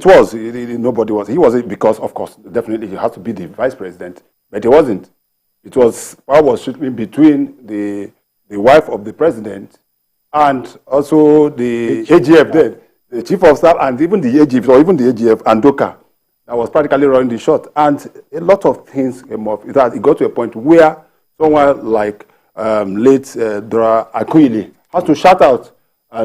it was. Nobody was. He wasn't because, of course, definitely he has to be the vice president, but he wasn't. It was power was shifting between the wife of the president and also the AGF then, the chief of staff, and even the AGF, or even the AGF and Doka. That was practically running the shot. And a lot of things came up. It got to a point where someone like late Dora Akuili has to shout out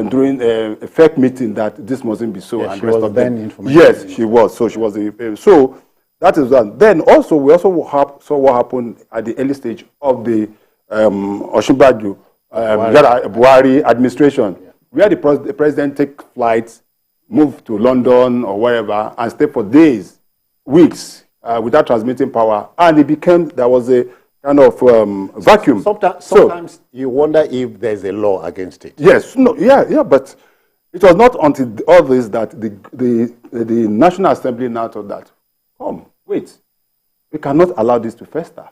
during a fake meeting that this mustn't be so. Yes, and she rest was of then them. information. Yes, she was. So she was. So that is one. Then also, we also saw what happened at the early stage of the Osinbajo Buhari administration, where the president take flights, move to London or wherever, and stay for days, weeks, without transmitting power. And there was a kind of vacuum. Sometimes you wonder if there's a law against it. Yes, but it was not until all this that the National Assembly now thought that, wait, we cannot allow this to fester.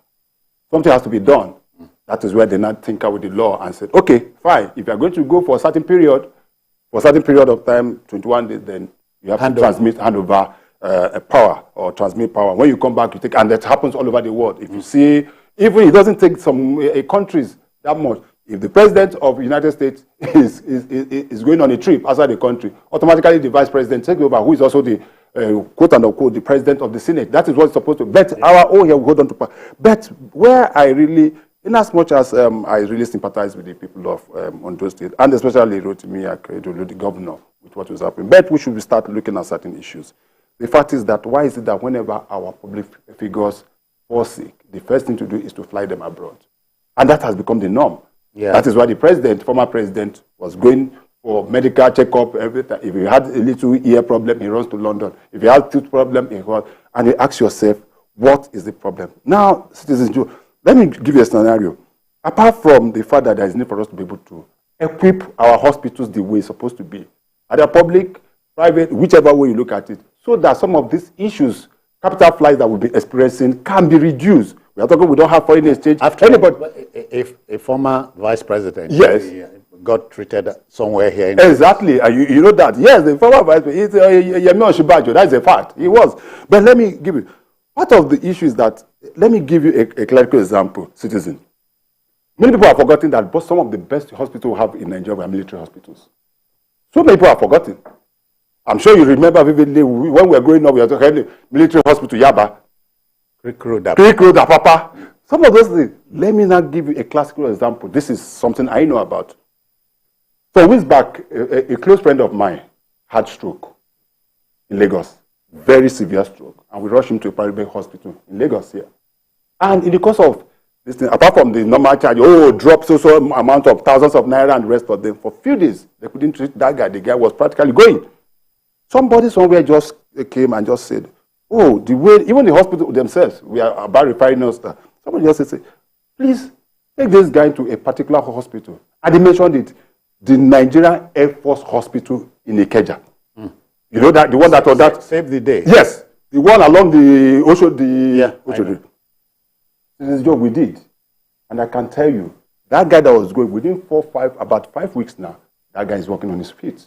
Something has to be done. That is where they now tinker with the law and said, okay, fine, if you are going to go for a certain period of time, 21 days, then you have to hand over power or transmit power. When you come back, you take, and that happens all over the world. If you see, even it doesn't take some countries that much. If the president of the United States is going on a trip outside the country, automatically the vice president takes over, who is also the quote unquote the president of the Senate. That is what's supposed to. But our own here will hold on to power. But where I really, in as much as I really sympathize with the people of Ondo State, and especially Rotimi Akeredolu, the governor, with what was happening, but we should start looking at certain issues. The fact is that why is it that whenever our public figures fall sick, the first thing to do is to fly them abroad, and that has become the norm. Yeah. That is why the former president, was going for medical checkup every time. If he had a little ear problem, he runs to London. If he has tooth problem, he runs. And you ask yourself, what is the problem? Now, citizens, let me give you a scenario. Apart from the fact that there is need for us to be able to equip our hospitals the way it's supposed to be, either public, private, whichever way you look at it, so that some of these issues, capital flights that we'll be experiencing, can be reduced. We are talking, we don't have foreign exchange. If a former vice president got treated somewhere here. Exactly. You know that. Yes, the former vice president, Yemi Osinbajo, that's a fact. He was. But let me give you, part of the issue is that, let me give you a clerical example, citizen. Many people have forgotten that some of the best hospitals we have in Nigeria are military hospitals. So many people have forgotten. I'm sure you remember vividly when we were growing up, we were talking military hospital, Yaba. Papa. Some of those things. Let me now give you a classical example. This is something I know about. So weeks back, a close friend of mine had stroke in Lagos. Very severe stroke. And we rushed him to a private hospital in Lagos here. And in the course of this thing, apart from the normal charge, drop so amount of thousands of naira and the rest of them, for a few days, they couldn't treat that guy. The guy was practically going. Somebody somewhere just came and just said, the way, even the hospital themselves, we are about refining us. Somebody just said, please take this guy to a particular hospital. And they mentioned it, the Nigerian Air Force Hospital in Ikeja. You know that, the one that was that. Save the day. Yes, the one along the Oshodi. This is the job we did. And I can tell you, that guy that was going within about 5 weeks now, that guy is walking on his feet.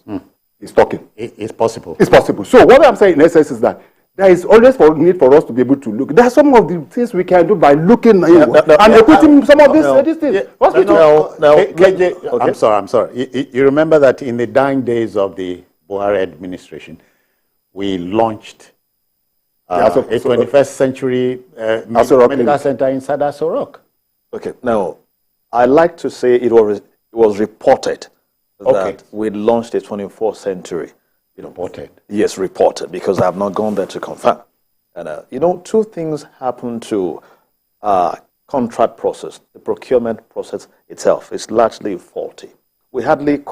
He's talking. It's possible. It's possible. So what I'm saying in essence is that there is always need for us to be able to look. There are some of the things we can do by looking and equipping some of these things. I'm sorry. You remember that in the dying days of the Buhari administration, we launched a 21st century medical center inside Asorok. Okay. Now, I like to say it was reported that we launched a 24th century. Reported. Yes, reported, because I have not gone there to confirm. And, two things happen to contract process. The procurement process itself is largely faulty. We hardly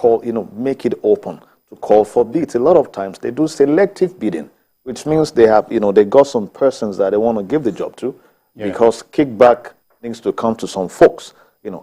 make it open to call for bids. A lot of times they do selective bidding, which means they have, they got some persons that they want to give the job to because kickback needs to come to some folks,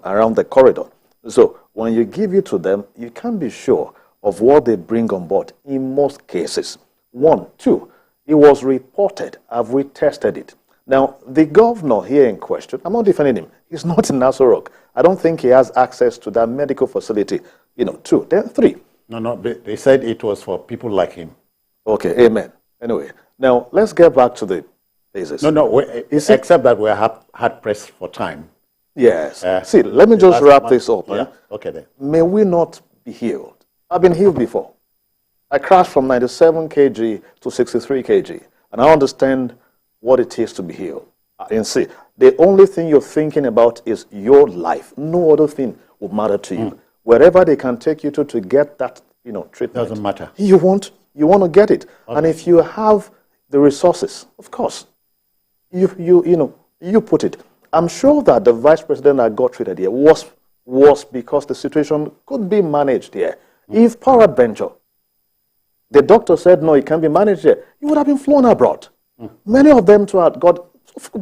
around the corridor. So when you give it to them, you can't be sure of what they bring on board in most cases. 1, 2, it was reported. Have we tested it? Now, the governor here in question, I'm not defending him. He's not in Asorok. I don't think he has access to that medical facility. 2, then 3. No, they said it was for people like him. Okay, amen. Anyway, now let's get back to the basis. No, except that we're hard pressed for time. Yes. See, let me just wrap this up. Yeah. Okay then. May we not be healed? I've been healed before. I crashed from 97 kg to 63 kg, and I understand what it is to be healed. And see, the only thing you're thinking about is your life. No other thing will matter to you. Wherever they can take you to get that, treatment. Doesn't matter. You want to get it. Okay. And if you have the resources, of course, you put it. I'm sure that the vice president that got treated here was because the situation could be managed here. If peradventure, the doctor said, no, it can't be managed here, he would have been flown abroad. Many of them too had got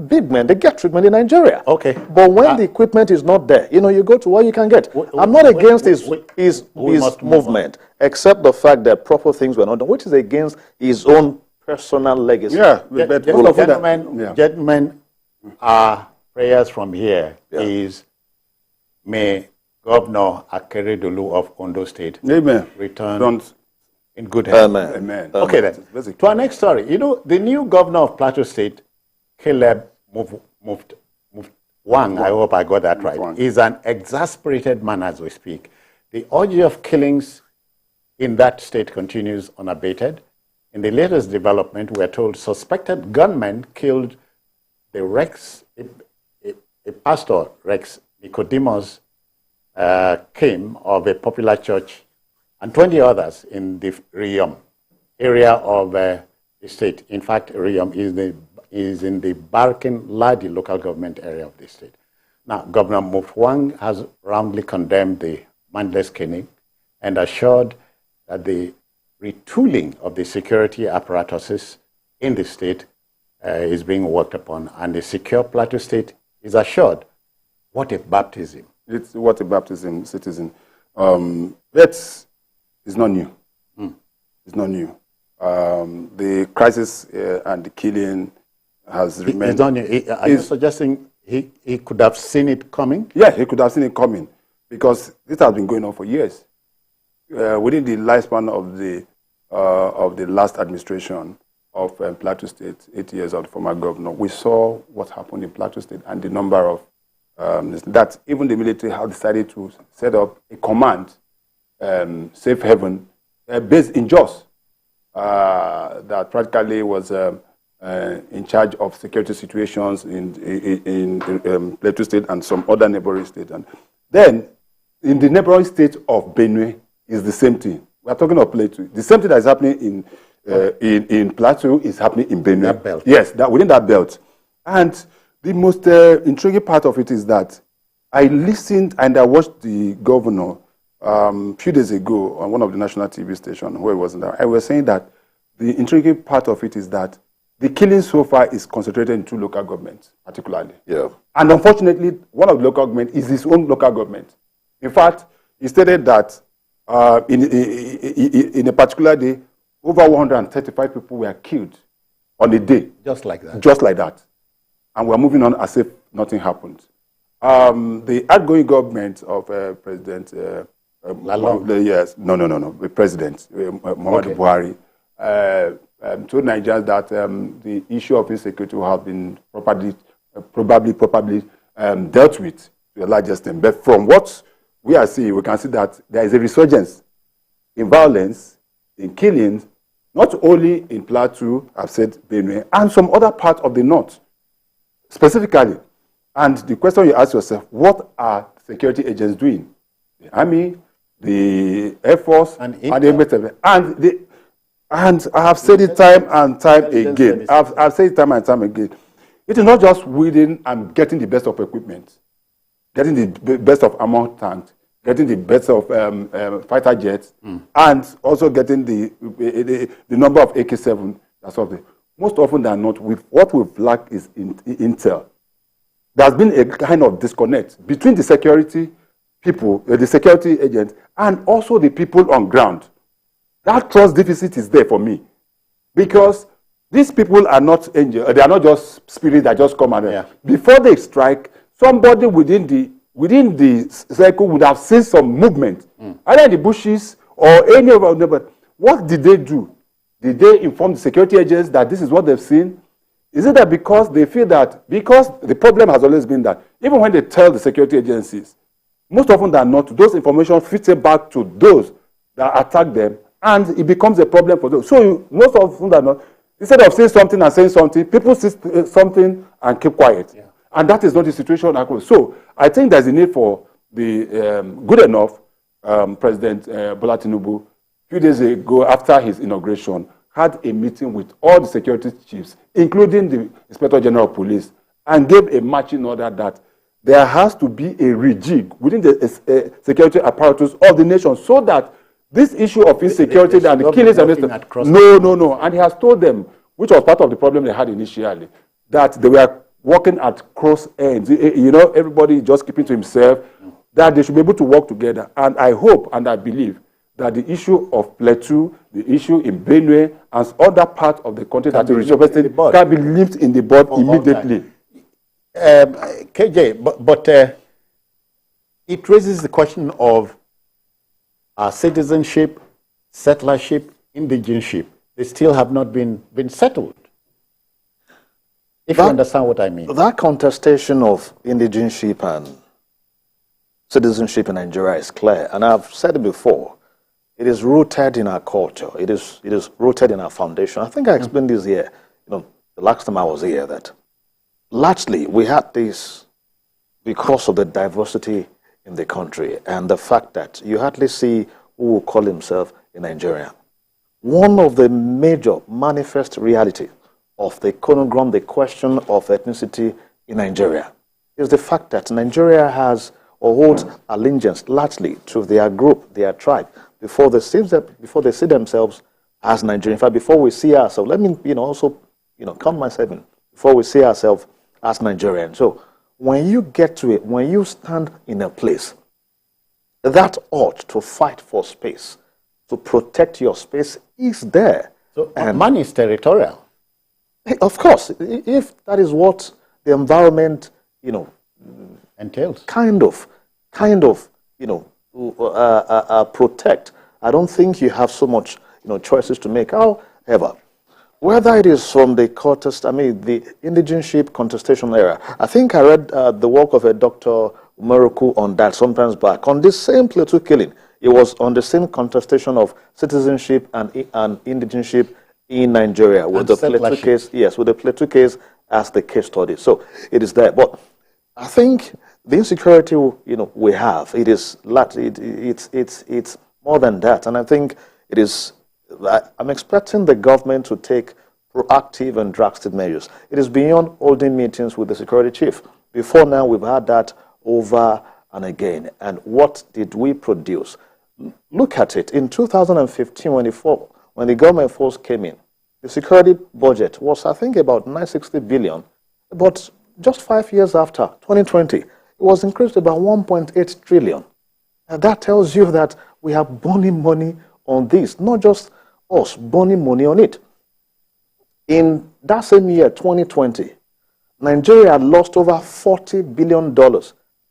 big men, they get treatment in Nigeria. Okay. But when the equipment is not there, you go to what you can get. I'm not against his movement, except the fact that proper things were not done, which is against his own personal legacy. Yeah, gentlemen, our prayers from here is may Governor Akeredolu of Ondo State return in good health. Amen. Okay then, to our next story. The new governor of Plateau State, Caleb Wang, I hope I got that right, is an exasperated man as we speak. The orgy of killings in that state continues unabated. In the latest development, we are told suspected gunmen killed the Rex, a pastor, Rex Nicodemus Kim of a popular church, and 20 others in the Riyom area of the state. In fact, Riyom is in the Barkin Ladi local government area of the state. Now, Governor Mufwang has roundly condemned the mindless killing and assured that the retooling of the security apparatuses in the state is being worked upon, and the secure Plateau State is assured. What a baptism. It's what a baptism, citizen. That is not new. It's not new. The crisis and the killing has remained. It's not new. Are you suggesting he could have seen it coming? Yeah, he could have seen it coming, because this has been going on for years. Within the lifespan of the last administration of Plateau State, 8 years of the former governor, we saw what happened in Plateau State and the number of that even the military have decided to set up a command, safe haven, based in Jos, that practically was in charge of security situations in Plateau State and some other neighboring states. And then in the neighboring state of Benue is the same thing. We are talking of Plateau. The same thing that is happening in Plateau is happening in Benue. That belt. Yes, within that belt. And the most intriguing part of it is that I listened and I watched the governor a few days ago on one of the national TV stations where he was there. I was saying that the intriguing part of it is that the killing so far is concentrated in 2 local governments, particularly. Yeah. And unfortunately, one of the local governments is his own local government. In fact, he stated that in a particular day, over 135 people were killed on a day. Just like that. Just like that. And we're moving on as if nothing happened. The outgoing government of President the President Muhammadu Buhari told Nigerians that the issue of insecurity will have been probably dealt with to a large extent. But from what we are seeing, we can see that there is a resurgence in violence, in killings, not only in Plateau, I've said Benue, and some other parts of the north, specifically. And the question you ask yourself, what are security agents doing? The Army, the Air Force, and the and I have said it time and time again. I've said it time and time again. It is not just winning and getting the best of equipment, getting the best of armor tanks, getting the best of fighter jets, and also getting the number of AK-7. That's all. Most often than not, what we've lacked is intel. There's been a kind of disconnect between the security people, the security agents, and also the people on ground. That trust deficit is there for me, because these people are not angels. They are not just spirits that just come and before they strike, somebody within the cycle would have seen some movement, either in the bushes or any of them. But what did they do? Did they inform the security agents that this is what they've seen? Is it that because they feel that, because the problem has always been that even when they tell the security agencies, most often than not, those information filter back to those that attack them, and it becomes a problem for those. So most often than not, instead of saying something and saying something, people say something and keep quiet. Yeah. And that is not the situation. So I think there's a need for the good enough President Bola Tinubu, a few days ago after his inauguration, had a meeting with all the security chiefs, including the Inspector General of Police, and gave a marching order that there has to be a rejig within the security apparatus of the nation so that this issue of insecurity and the killings no. And he has told them, which was part of the problem they had initially, that they were working at cross ends. You know, everybody just keeping to himself, that they should be able to work together. And I hope and I believe that the issue of Plateau, the issue in Benue, and other parts of the country that is represented can be linked in the bud immediately. KJ, but it raises the question of citizenship, settlership, indigenship. They still have not been settled. If you understand what I mean. That contestation of indigenship and citizenship in Nigeria is clear. And I've said it before. It is rooted in our culture. It is rooted in our foundation. I think I explained this here, the last time I was here, that largely we had this because of the diversity in the country and the fact that you hardly see who will call himself a Nigerian. One of the major manifest reality of the conundrum, the question of ethnicity in Nigeria, is the fact that Nigeria has or holds allegiance largely to their group, their tribe, before they see themselves as Nigerian. In fact, before we see ourselves, let me also count myself in, before we see ourselves as Nigerian. So when you get to it, when you stand in a place, that urge to fight for space, to protect your space is there. So and man is territorial. Of course, if that is what the environment, entails. Kind of, protect. I don't think you have so much, choices to make. However, whether it is from the the indigenship contestation era, I think I read the work of a Dr. Umeruku on that sometimes back. On this same Plateau killing, it was on the same contestation of citizenship and indigenship in Nigeria with the Plateau case. Yes, with the Plateau case as the case study. So it is there. But I think the insecurity we have, it's more than that. And I think it is. I'm expecting the government to take proactive and drastic measures. It is beyond holding meetings with the security chief. Before now, we've had that over and again. And what did we produce? Look at it. In 2015, when the government force came in, the security budget was, I think, about 960 billion. But just 5 years after, 2020, it was increased to about 1.8 trillion. And that tells you that we have burning money on this, not just us burning money on it. In that same year, 2020, Nigeria had lost over $40 billion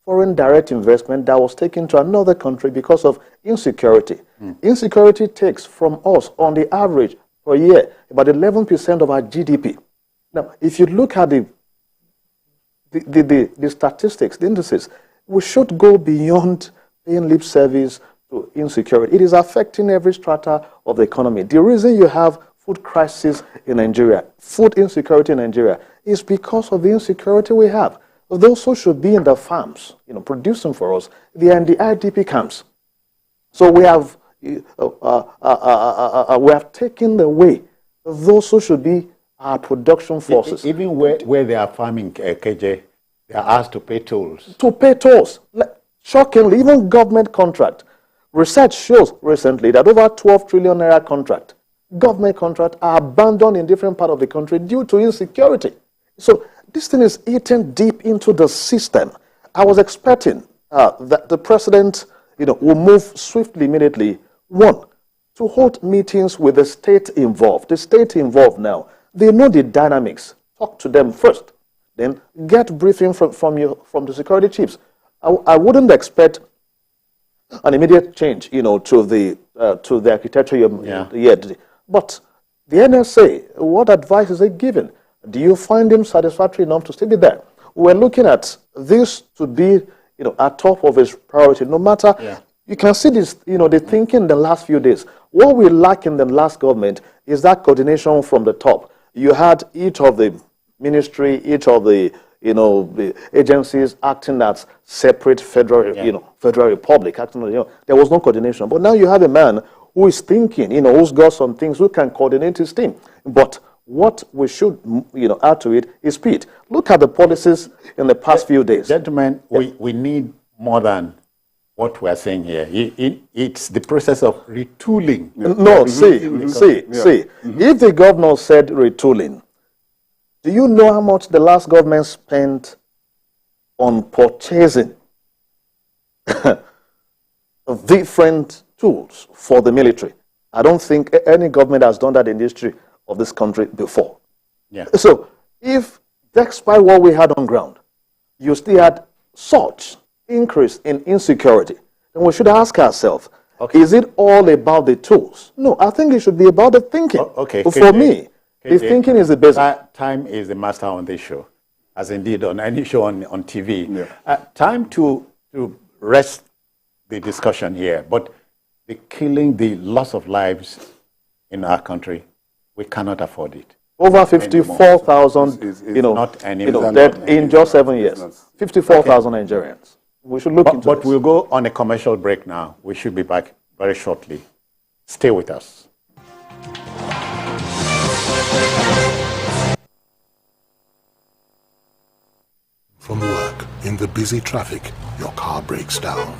foreign direct investment that was taken to another country because of insecurity. Insecurity takes from us, on the average, per year, about 11% of our GDP. Now, if you look at the statistics, the indices, we should go beyond paying lip service to insecurity. It is affecting every strata of the economy. The reason you have food crisis in Nigeria, food insecurity in Nigeria, is because of the insecurity we have. Those who should be in the farms, producing for us, they are in the IDP camps. So we have taken away those who should be our production forces. Even where they are farming, KJ, they are asked to pay tolls. To pay tolls. Shockingly, even government contract. Research shows recently that over 12 trillion naira contract, government contract, are abandoned in different parts of the country due to insecurity. So this thing is eaten deep into the system. I was expecting that the president, will move swiftly, immediately. One, to hold meetings with the state involved. The state involved now, they know the dynamics. Talk to them first. Then get briefing from the security chiefs. I wouldn't expect an immediate change, to the architecture. But The NSA, what advice is it given? Do you find him satisfactory enough to still be there? We're looking at this to be, at top of his priority, no matter. Yeah. You can see this, the thinking in the last few days. What we lack in the last government is that coordination from the top. You had each of the ministry, each of the, the agencies acting as separate federal, federal republic. There was no coordination. But now you have a man who is thinking, who's got some things, who can coordinate his team. But what we should, add to it is speed. Look at the policies in the past few days. Gentlemen, we need more than what we're saying here. It's the process of retooling. No, see. If the governor said retooling, do you know how much the last government spent on purchasing different tools for the military? I don't think any government has done that in the history of this country before. Yeah. So, if despite what we had on ground, you still had such increase in insecurity, then we should ask ourselves, is it all about the tools? No, I think it should be about the thinking. For me, the thinking is the basic. Time is the master on this show, as indeed on any show on TV. Yeah. Time to rest the discussion here, but the killing, the loss of lives in our country, we cannot afford it. Over 54,000, dead in just 7 years. 54,000 Nigerians. We should look into But we'll go on a commercial break now. We should be back very shortly. Stay with us. From work, in the busy traffic, your car breaks down.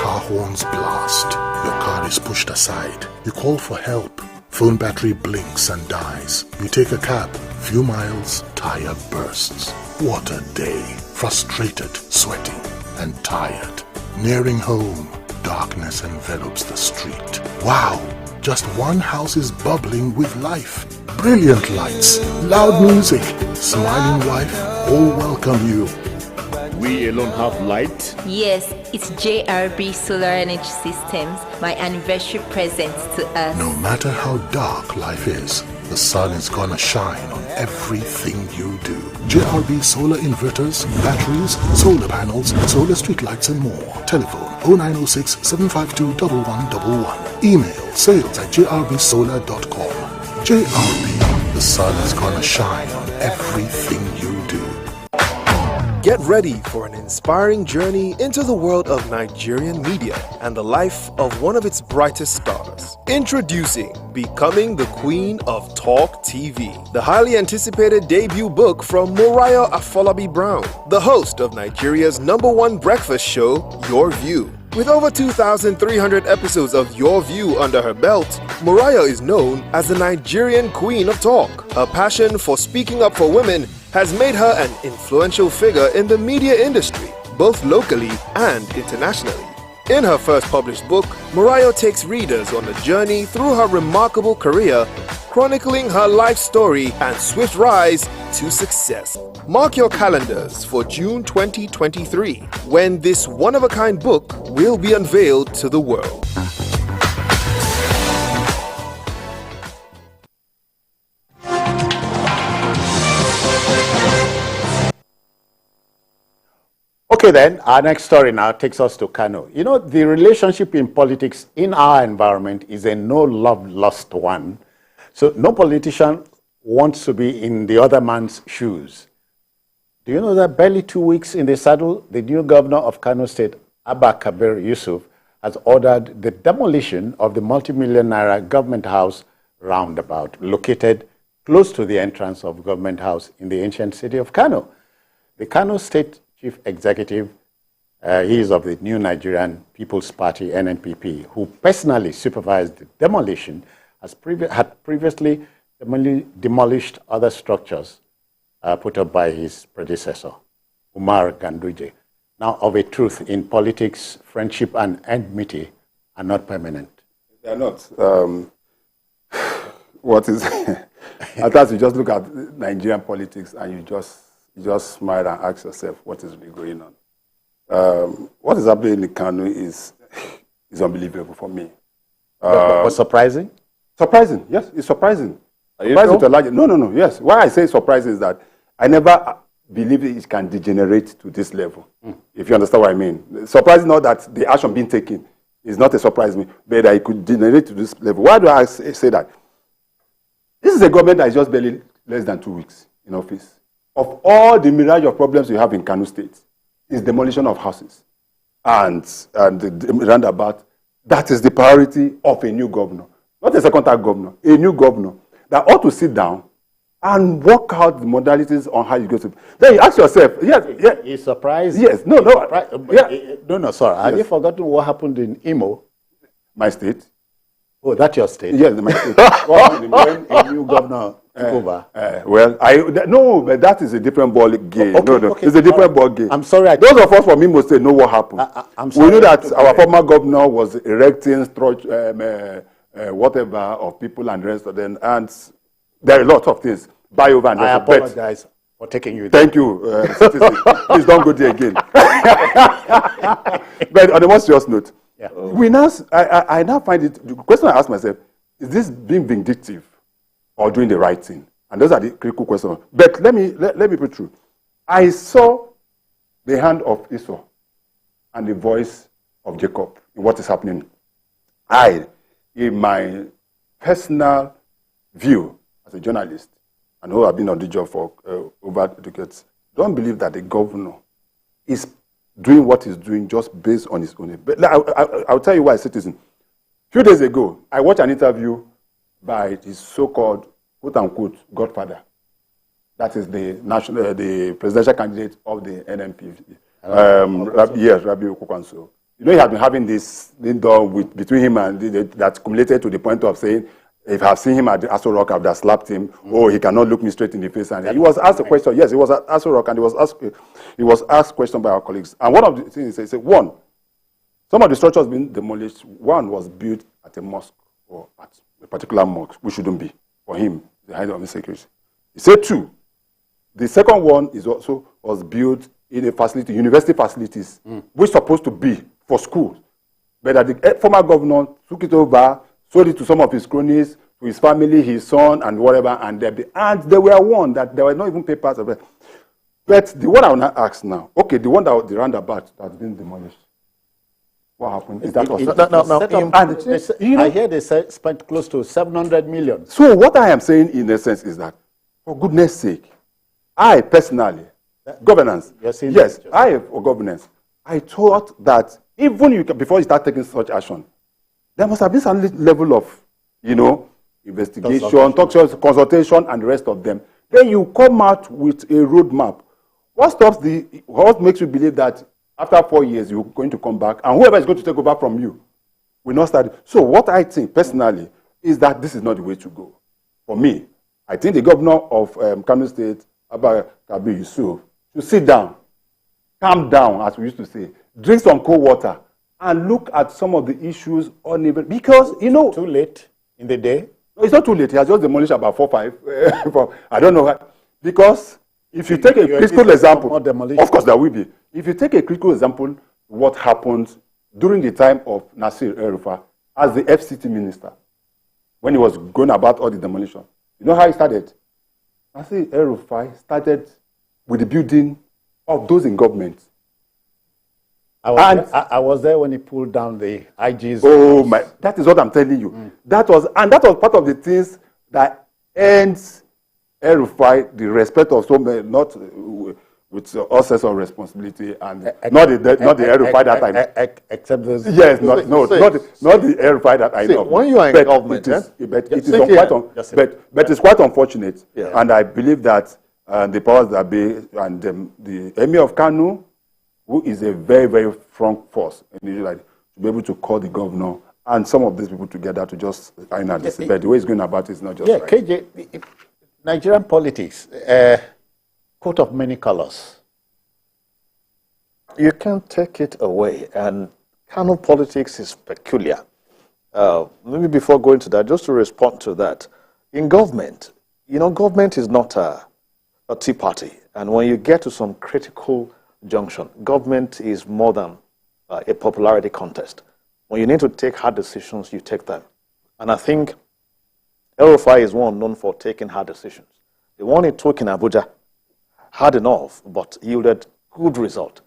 Car horns blast. Your car is pushed aside. You call for help. Phone battery blinks and dies. You take a cab. Few miles, tire bursts. What a day. Frustrated, sweating, and tired. Nearing home, darkness envelops the street. Wow! Just one house is bubbling with life. Brilliant lights, loud music, smiling wife, all welcome you. We alone have light? Yes, it's JRB Solar Energy Systems, my anniversary present to us. No matter how dark life is, the sun is gonna shine on everything you do. JRB solar inverters, batteries, solar panels, solar street lights and more. Telephone 0906 752 1111. Email sales@jrbsolar.com. JRB, the sun is gonna shine on everything you do. Get ready for an inspiring journey into the world of Nigerian media and the life of one of its brightest stars. Introducing Becoming the Queen of Talk TV, the highly anticipated debut book from Moriah Afolabi Brown, the host of Nigeria's #1 breakfast show, Your View. With over 2,300 episodes of Your View under her belt, Moriah is known as the Nigerian Queen of Talk. Her passion for speaking up for women has made her an influential figure in the media industry, both locally and internationally. In her first published book, Moriah takes readers on a journey through her remarkable career, chronicling her life story and swift rise to success. Mark your calendars for June 2023, when this one-of-a-kind book will be unveiled to the world. Okay, then, our next story now takes us to Kano. You know, the relationship in politics in our environment is a no-love-lost one. So no politician wants to be in the other man's shoes. Do you know that barely 2 weeks in the saddle, the new governor of Kano State, Abba Kabir Yusuf, has ordered the demolition of the multi-million naira government house roundabout located close to the entrance of Government House in the ancient city of Kano. The Kano State Chief Executive, he is of the New Nigerian People's Party, NNPP, who personally supervised the demolition, had previously demolished other structures put up by his predecessor, Umar Ganduje. Now, of a truth, in politics, friendship and enmity are not permanent. They are not. What is... At times you just look at Nigerian politics and you just smile and ask yourself what is really going on. What is happening in Kano is unbelievable for me. But surprising? Surprising, yes, it's surprising. No. Yes. Why I say surprise is that I never believe it can degenerate to this level. If you understand what I mean. Surprise is not that the action being taken is not a surprise me, but that it could degenerate to this level. Why do I say that? This is a government that is just barely less than 2 weeks in office. Of all the mirage of problems you have in Kanu State, is demolition of houses and the roundabout. That is the priority of a new governor, not a second-term governor, a new governor that ought to sit down and work out the modalities on how you go to. Then you ask yourself, yes. He's surprised? Yes, no. Sorry. Have you forgotten what happened in Imo? My state. Oh, that's your state? Yes, my state. When a new governor took over? But that is a different ball game. Okay. It's a different ball game. I'm sorry. Those of us from Imo State know what happened. I'm sorry. We knew that our former governor was erecting whatever of people and the rest of them, and there are a lot of things. Buy over and I apologize for taking you there. Thank you, citizen. Please don't go there again. But on a more serious note, I now find it, the question I ask myself, is this being vindictive or doing the right thing? And those are the critical questions. But let me put through. I saw the hand of Esau and the voice of Jacob in what is happening. In my personal view as a journalist, and who have been on the job for over decades, don't believe that the governor is doing what he's doing just based on his own. But I'll tell you why, citizen. A few days ago, I watched an interview by his so-called, quote-unquote, godfather. That is the presidential candidate of the NMP. Rabi Okokwanso. You know, he has been having this between him and that accumulated to the point of saying, if I've seen him at the Aso Rock, I would have slapped him. Oh, he cannot look me straight in the face. And he was asked a question. Yes, he was at Aso Rock, and he was asked a question by our colleagues. And one of the things he said, one, some of the structures being demolished. One was built at a mosque or at a particular mosque, which shouldn't be for him, the head of the security. He said two. The second one was built in a facility, university facilities, which supposed to be for schools. But that the former governor took it over, sold it to some of his cronies, to his family, his son, and whatever, and they were warned that there were not even papers of it. But the one I will not ask now, okay, the one that the roundabout has been demolished. What happened? Is that I hear they spent close to 700 million. So what I am saying in essence is that, for goodness sake, I personally, governance, yes, for governance, I thought that even before you start taking such action, there must have been some level of, investigation, consultation, and the rest of them. Then you come out with a roadmap. What makes you believe that after 4 years you're going to come back and whoever is going to take over from you will not start? So what I think personally is that this is not the way to go. For me, I think the governor of Kano State, Abbas, should sit down, calm down, as we used to say, drink some cold water, and look at some of the issues uneven. Because, Too late in the day? No, it's not too late. He has just demolished about 4, 5. I don't know. Because if you take a critical example, of course there will be. If you take a critical example, what happened during the time of Nasir El-Rufai as the FCT minister, when he was going about all the demolition. You know how he started? Nasir El-Rufai started with the building of those in government. I was there when he pulled down the IG's. Oh my! That is what I'm telling you. That was part of the things that earns El-Rufai the respect of so many, not with all sense of responsibility, and not the El-Rufai that I know. Except those. Yes, not the El-Rufai that I know. When you are in government, but it's quite unfortunate, and I believe that the powers that be and the Emir of Kano, who is a very, very strong force, and to be able to call the governor and some of these people together to just iron out this. But the way he's going about it is not just right. KJ, Nigerian politics, coat of many colors. You can't take it away, and Kano politics is peculiar. Maybe before going to that, just to respond to that, in government, government is not a tea party, and when you get to some critical junction, government is more than a popularity contest. When you need to take hard decisions, you take them. And I think El-Rufai is one known for taking hard decisions. The one he took in Abuja, hard enough, but yielded good result.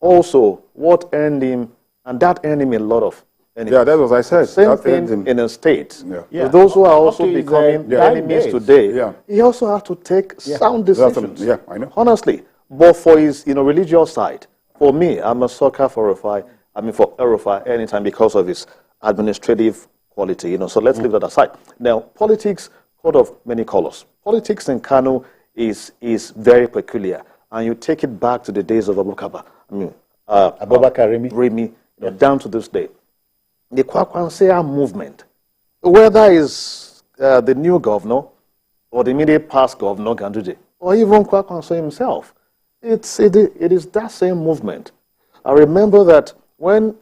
Also, what earned him, and that earned him a lot of enemies. Yeah, that was I said. Same that thing in a state. Yeah. Those who are also becoming enemies today, he also has to take sound decisions. Yeah, I know. Honestly, but for his religious side, for me, I'm a sucker for El-Rufai. I mean, for El-Rufai anytime because of his administrative quality. So let's leave that aside. Now, politics, coat of many colors. Politics in Kano is very peculiar, and you take it back to the days of Abubakar. Abubakar Rimi, down to this day. The Kwakwansea movement, whether it's the new governor or the immediate past governor, Ganduje, or even Kwakwansea himself, it is that same movement. I remember that when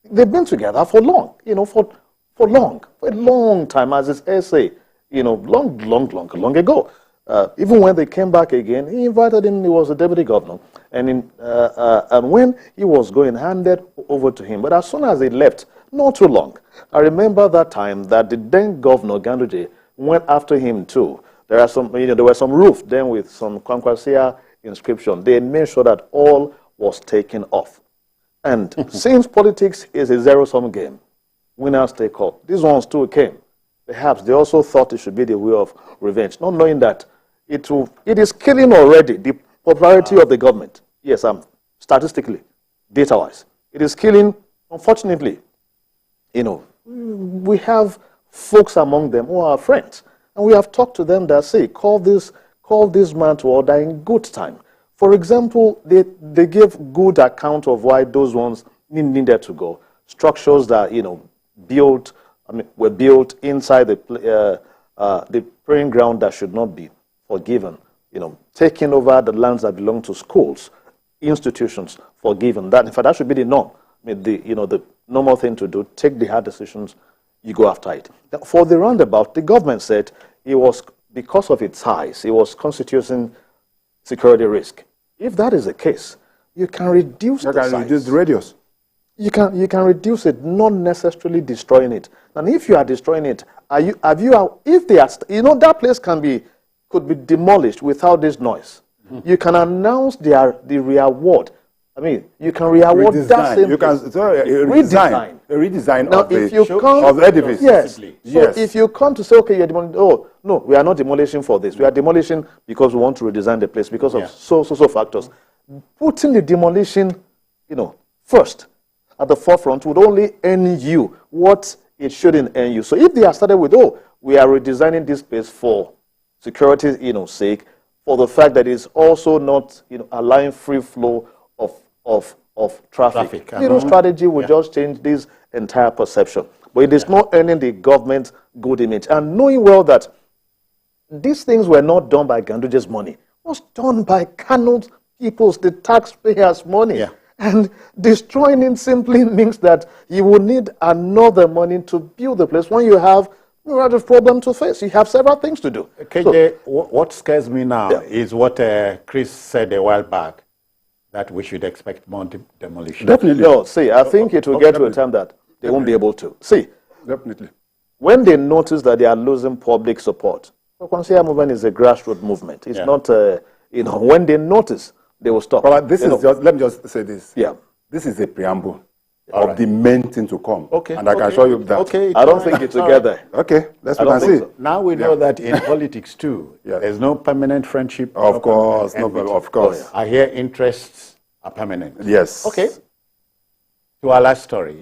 they've been together for long, for a long time, as his essay, long ago. Even when they came back again, he invited him. He was the deputy governor, and when he was going, handed over to him. But as soon as he left, not too long, I remember that time that the then governor Ganduje went after him too. There were some roof then with some Kwankwasia inscription. They made sure that all was taken off. And since politics is a zero-sum game, winners take all. These ones too came. Perhaps they also thought it should be the way of revenge, not knowing that it is killing already the popularity of the government. Yes, statistically, data-wise. It is killing, unfortunately. We have folks among them who are friends. And we have talked to them that say, call this man to order in good time. For example, they gave good account of why those ones needed to go. Structures that, were built inside the praying ground that should not be forgiven. Taking over the lands that belong to schools, institutions, forgiven. That, in fact, that should be the norm. The normal thing to do, take the hard decisions, you go after it. For the roundabout, the government said it was, because of its size, it was constituting security risk. If that is the case, you can reduce the size. Reduce the radius. You can reduce it, not necessarily destroying it. And if you are destroying it, if they are, that place could be demolished without this noise. You can announce the reward. I mean, you can reward that same. You can redesign now, of the edifice. Yes. So if you come to say, okay, you're demolishing, oh no, we are not demolishing for this. We are demolishing because we want to redesign the place because of so factors. Putting the demolition, first at the forefront would only earn you what it shouldn't earn you. So if they are started with, oh, we are redesigning this place for security, sake, for the fact that it's also not, allowing free flow of traffic. Strategy will just change this entire perception. But it is not earning the government good image. And knowing well that these things were not done by Ganduje's money. It was done by Kano's people's, the taxpayers' money. Yeah. And destroying it simply means that you will need another money to build the place when you have a problem to face. You have several things to do. KJ, what scares me now is what Chris said a while back, that we should expect more demolition. Definitely. No, see, I think it will get to a time that they won't be able to. See, definitely. When they notice that they are losing public support, the Kwankwasia movement is a grassroots movement. It's not, when they notice, they will stop. But this is just, let me just say this. Yeah. This is a preamble of the main thing to come. Okay. And I can show you that. Okay. I don't think it's together. Okay. Let's see. So. Now we know that in politics too, there's no permanent friendship. Of course. Of course. I hear interests are permanent. Yes. Okay. To our last story,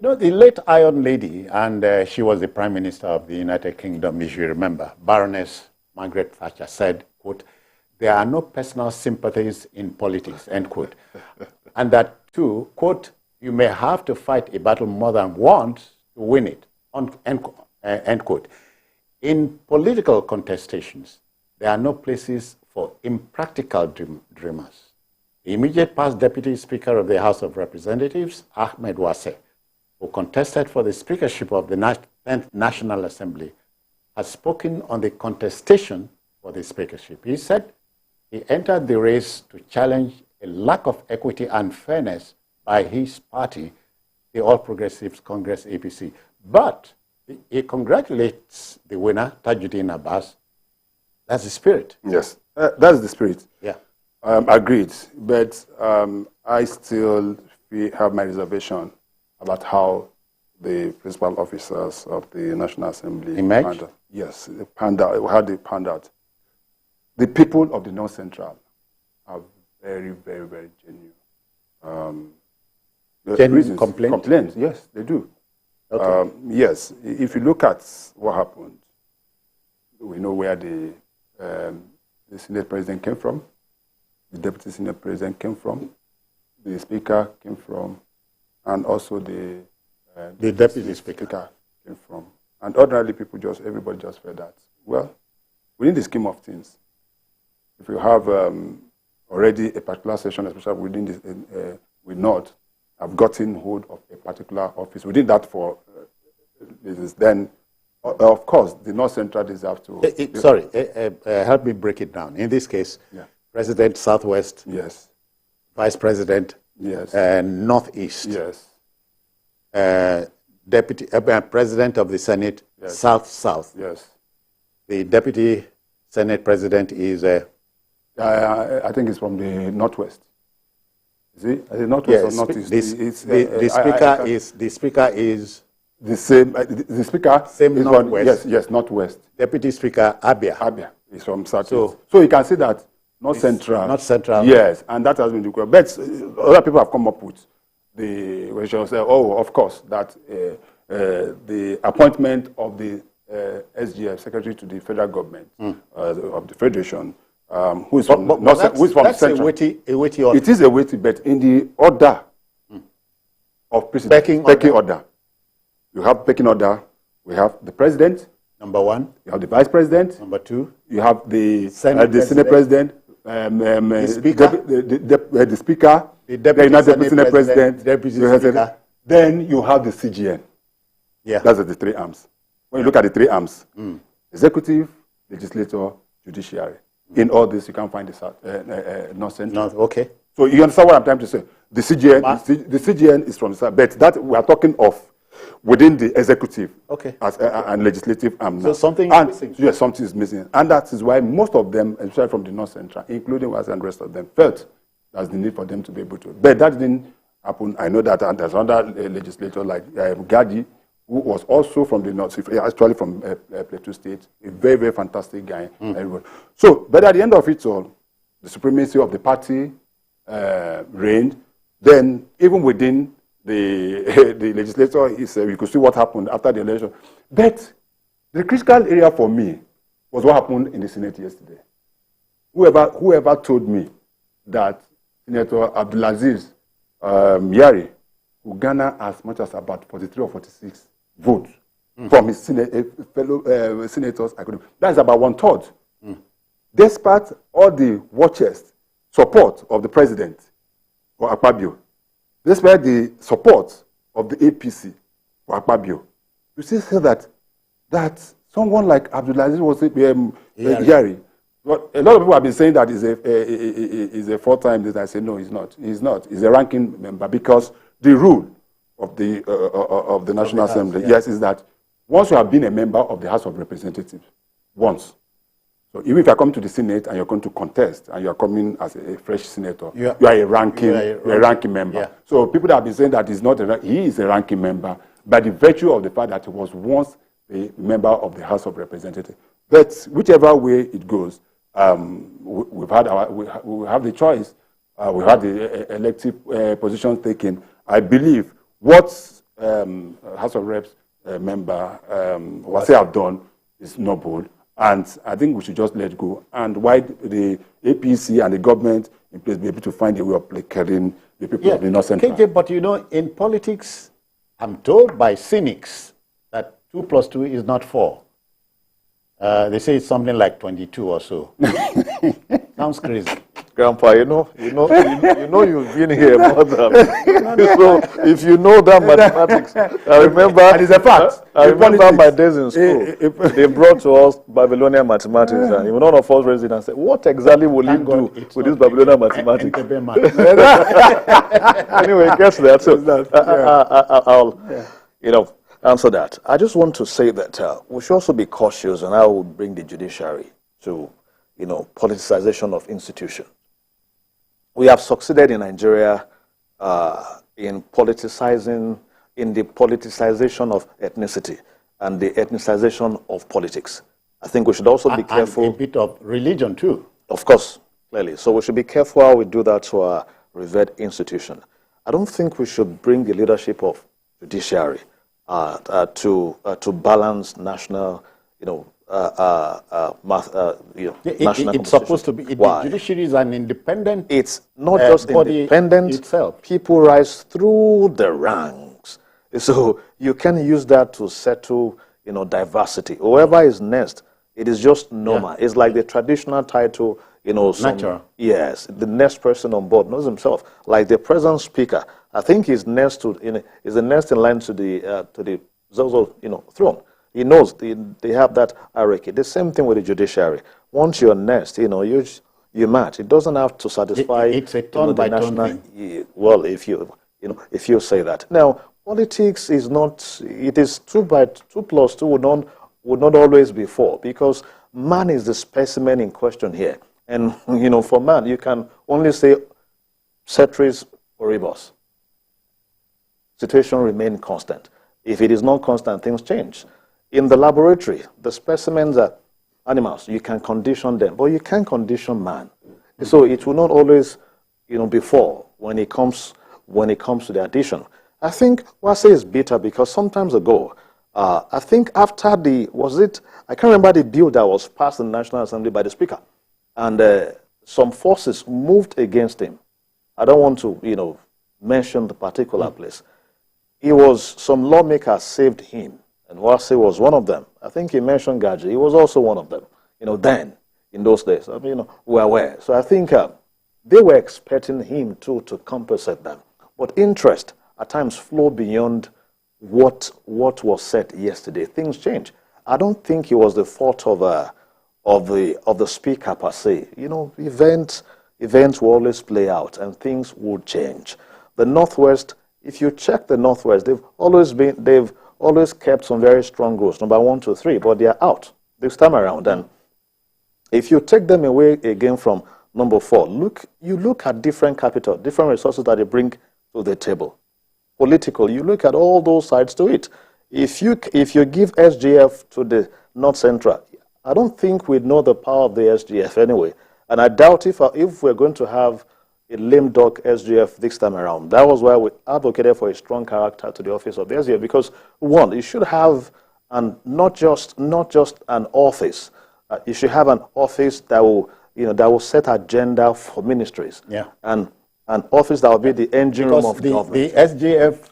the late Iron Lady, and she was the Prime Minister of the United Kingdom, if you remember, Baroness Margaret Thatcher said, quote, "There are no personal sympathies in politics," end quote. And that too, quote, "You may have to fight a battle more than once to win it," end quote. In political contestations, there are no places for impractical dreamers. The immediate past Deputy Speaker of the House of Representatives, Ahmed Wase, who contested for the speakership of the 10th National Assembly, has spoken on the contestation for the speakership. He said he entered the race to challenge a lack of equity and fairness by his party, the All Progressives Congress, APC. But He congratulates the winner, Tajuddin Abbas. That's the spirit. Yes, that's the spirit. Yeah. Agreed. But I still have my reservation about how the principal officers of the National Assembly emerged. Yes, how they panned out. The people of the North Central are very, very, very genuine. Genuine complaints, yes, they do. Okay. Yes, if you look at what happened, we know where the Senate President came from, the Deputy Senate President came from, the Speaker came from, and also the Deputy Speaker came from. And ordinarily, everybody just felt that, well, within the scheme of things, if you have already a particular session, especially within this, we not have gotten hold of a particular office, within that for then, of course, the North Central deserves to... help me break it down. In this case, President Southwest, yes, Vice President, yes, Northeast, yes, Deputy President of the Senate, yes, South, yes. The Deputy Senate President is... I think it's from the Northwest. Is it? Is it Northwest or Northeast? The Speaker is... The same, the Speaker same is Northwest. Yes, Northwest. Deputy Speaker, Abbas. Is from Southeast. So you can see that North Central. North Central. Yes, and that has been the question. But other people have come up with the question, say, oh, of course, that the appointment of the SGF, Secretary to the Federal Government of the Federation, who is from Central. A weighty order. It is a weighty, but in the order of precedence, pecking order. You have pecking order. We have the President. Number one. You have the Vice President. Number two. You have the Senate President. The Speaker. The Speaker. The Deputy Senate President. Deputy Speaker. Then you have the CGN. Yeah. That's the three arms. When you look at the three arms, executive, legislature, judiciary. In all this, you can find the North Central. Okay. So you understand what I'm trying to say? The CGN is from the South, but that we are talking of within the executive and legislative arm. So something is missing. Yes, something is missing. And that is why most of them, especially from the North Central, including Wase and the rest of them, felt there's the need for them to be able to. But that didn't happen. I know that, and there's another legislator like Gadi, who was also from the North, actually from Plateau State, a very, very fantastic guy. So, but at the end of it all, the supremacy of the party reigned. Then, even within the legislature, you could see what happened after the election. But the critical area for me was what happened in the Senate yesterday. Whoever told me that Senator Abdulaziz Yari would garner as much as about 43 or 46 votes from his fellow senators, that's about 1/3. Despite all the watchers support of the president for Akpabio, despite the support of the APC for Akpabio, you still say that someone like Abdulaziz was Yari. But a lot of people have been saying that he's a four-time this. I say no, he's not. He's not. He's a ranking member because the rule of the National Assembly, yes, is that once you have been a member of the House of Representatives, once. So even if you are coming to the Senate and you're going to contest and you are coming as a fresh senator, you are a ranking member. Yeah. So people that have been saying that he is a ranking member by the virtue of the fact that he was once a member of the House of Representatives. But whichever way it goes, we have the choice. We have the elective positions taken. I believe what House of Reps member Wase have done is noble. And I think we should just let go. And why the APC and the government in place be able to find a way of placating the people of the North Central. KJ, but you know, in politics, I'm told by cynics that 2 + 2 is not 4. They say it's something like 22 or so. Sounds crazy. Grandpa, you know you've been here more than so if you know that mathematics, I remember. And it's a fact. I remember my days in school. They brought to us Babylonian mathematics, and even none of us raised it and said, "What exactly will you do with this Babylonian mathematics?" Anyway, it gets there. So I'll, answer that. I just want to say that we should also be cautious, and I will bring the judiciary to, politicization of institutions. We have succeeded in Nigeria in the politicization of ethnicity and the ethnicization of politics. I think we should also be careful. And a bit of religion too. Of course, clearly. So we should be careful how we do that to our revered institution. I don't think we should bring the leadership of judiciary to balance national, it's supposed to be. The judiciary is an independent. It's not just independent itself. People rise through the ranks, so you can use that to settle, diversity. Whoever is next, it is just normal. Yeah. It's like the traditional title, natural. Yes, the next person on board knows himself. Like the present speaker, I think he's next to, is the next in line to the Zozo, throne. He knows they have that hierarchy. The same thing with the judiciary. Once you're next, you match. It doesn't have to satisfy. It's a turn by turn thing. Well, if you say that. Now, politics is not. It is 2 plus 2 would not always be 4, because man is the specimen in question here. And for man, you can only say ceteris paribus. Situation remain constant. If it is not constant, things change. In the laboratory, the specimens are animals. You can condition them, but you can't condition man. So it will not always, be 4 when it comes to the addition. I think Wase is bitter because sometimes ago, I think after I can't remember the bill that was passed in the National Assembly by the Speaker, and some forces moved against him. I don't want to, mention the particular place. Some lawmakers saved him. And Wase was one of them. I think he mentioned Gaji. He was also one of them, then, in those days. We were aware. So I think they were expecting him to compensate them. But interest at times flow beyond what was said yesterday. Things change. I don't think it was the fault of the speaker per se. Events will always play out and things will change. The Northwest, if you check the Northwest, they've always kept some very strong growth, number 1, 2, 3, but they are out this time around. And if you take them away again from number 4, you look at different capital, different resources that they bring to the table. Political, you look at all those sides to it. If you give SGF to the North Central, I don't think we'd know the power of the SGF anyway. And I doubt if we're going to have a lame duck SGF this time around. That was why we advocated for a strong character to the office of the SGF, because one, you should have not just an office. You should have an office that will set agenda for ministries. Yeah. And an office that will be the engine room of government. The SGF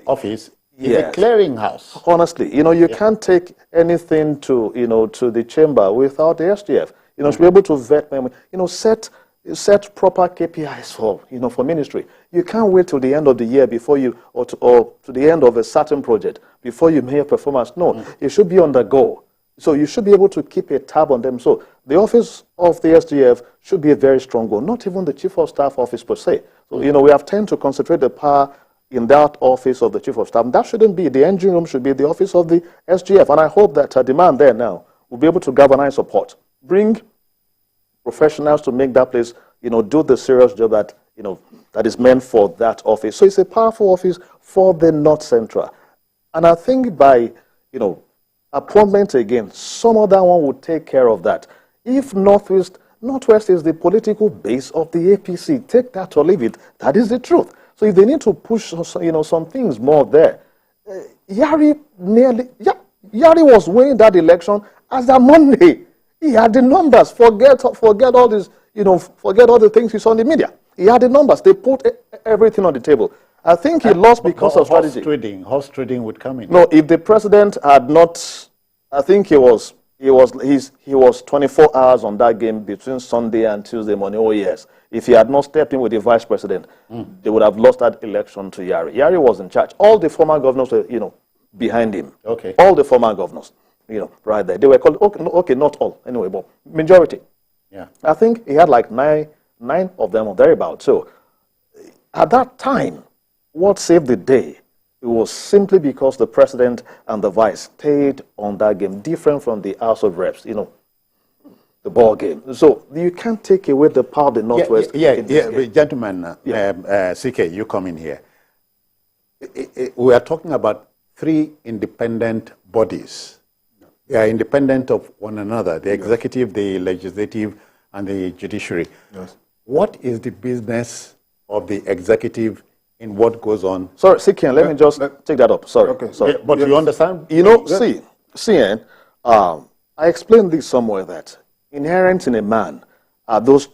office is a clearinghouse. Honestly, you can't take anything to the chamber without the SGF. Should be able to vet them. Set proper KPIs for ministry. You can't wait till the end of the year before or to the end of a certain project before you measure performance. No, it should be on the go. So you should be able to keep a tab on them. So the office of the SGF should be a very strong goal, not even the Chief of Staff office per se. So, we have tend to concentrate the power in that office of the Chief of Staff. That shouldn't be. The engine room should be the office of the SGF. And I hope that the man there now will be able to galvanize support. Bring professionals to make that place, do the serious job that, that is meant for that office. So it's a powerful office for the North Central. And I think by, appointment again, some other one would take care of that. If Northwest is the political base of the APC, take that or leave it. That is the truth. So if they need to push, some things more there, Yari was winning that election as a Monday. He had the numbers. Forget all this, forget all the things you saw in the media. He had the numbers. They put everything on the table. I think he lost because of strategy. Horse trading would come in. No, if the president had not, I think he was 24 hours on that game between Sunday and Tuesday morning. Oh yes, if he had not stepped in with the vice president, they would have lost that election to Yari. Yari was in charge. All the former governors were, behind him. Okay. All the former governors. Right there. They were called, okay, not all, anyway, but majority. Yeah. I think he had like nine of them or thereabouts. So at that time, what saved the day It was simply because the president and the vice stayed on that game, different from the House of Reps, the ball game. So you can't take away the power of the Northwest. Gentlemen, CK, you come in here. We are talking about 3 independent bodies. They are independent of one another, the executive, the legislative, and the judiciary. Yes. What is the business of the executive in what goes on? Sorry, CK, let me just take that up. Sorry. Okay. Sorry. Yeah, but you understand? I explained this somewhere that inherent in a man are those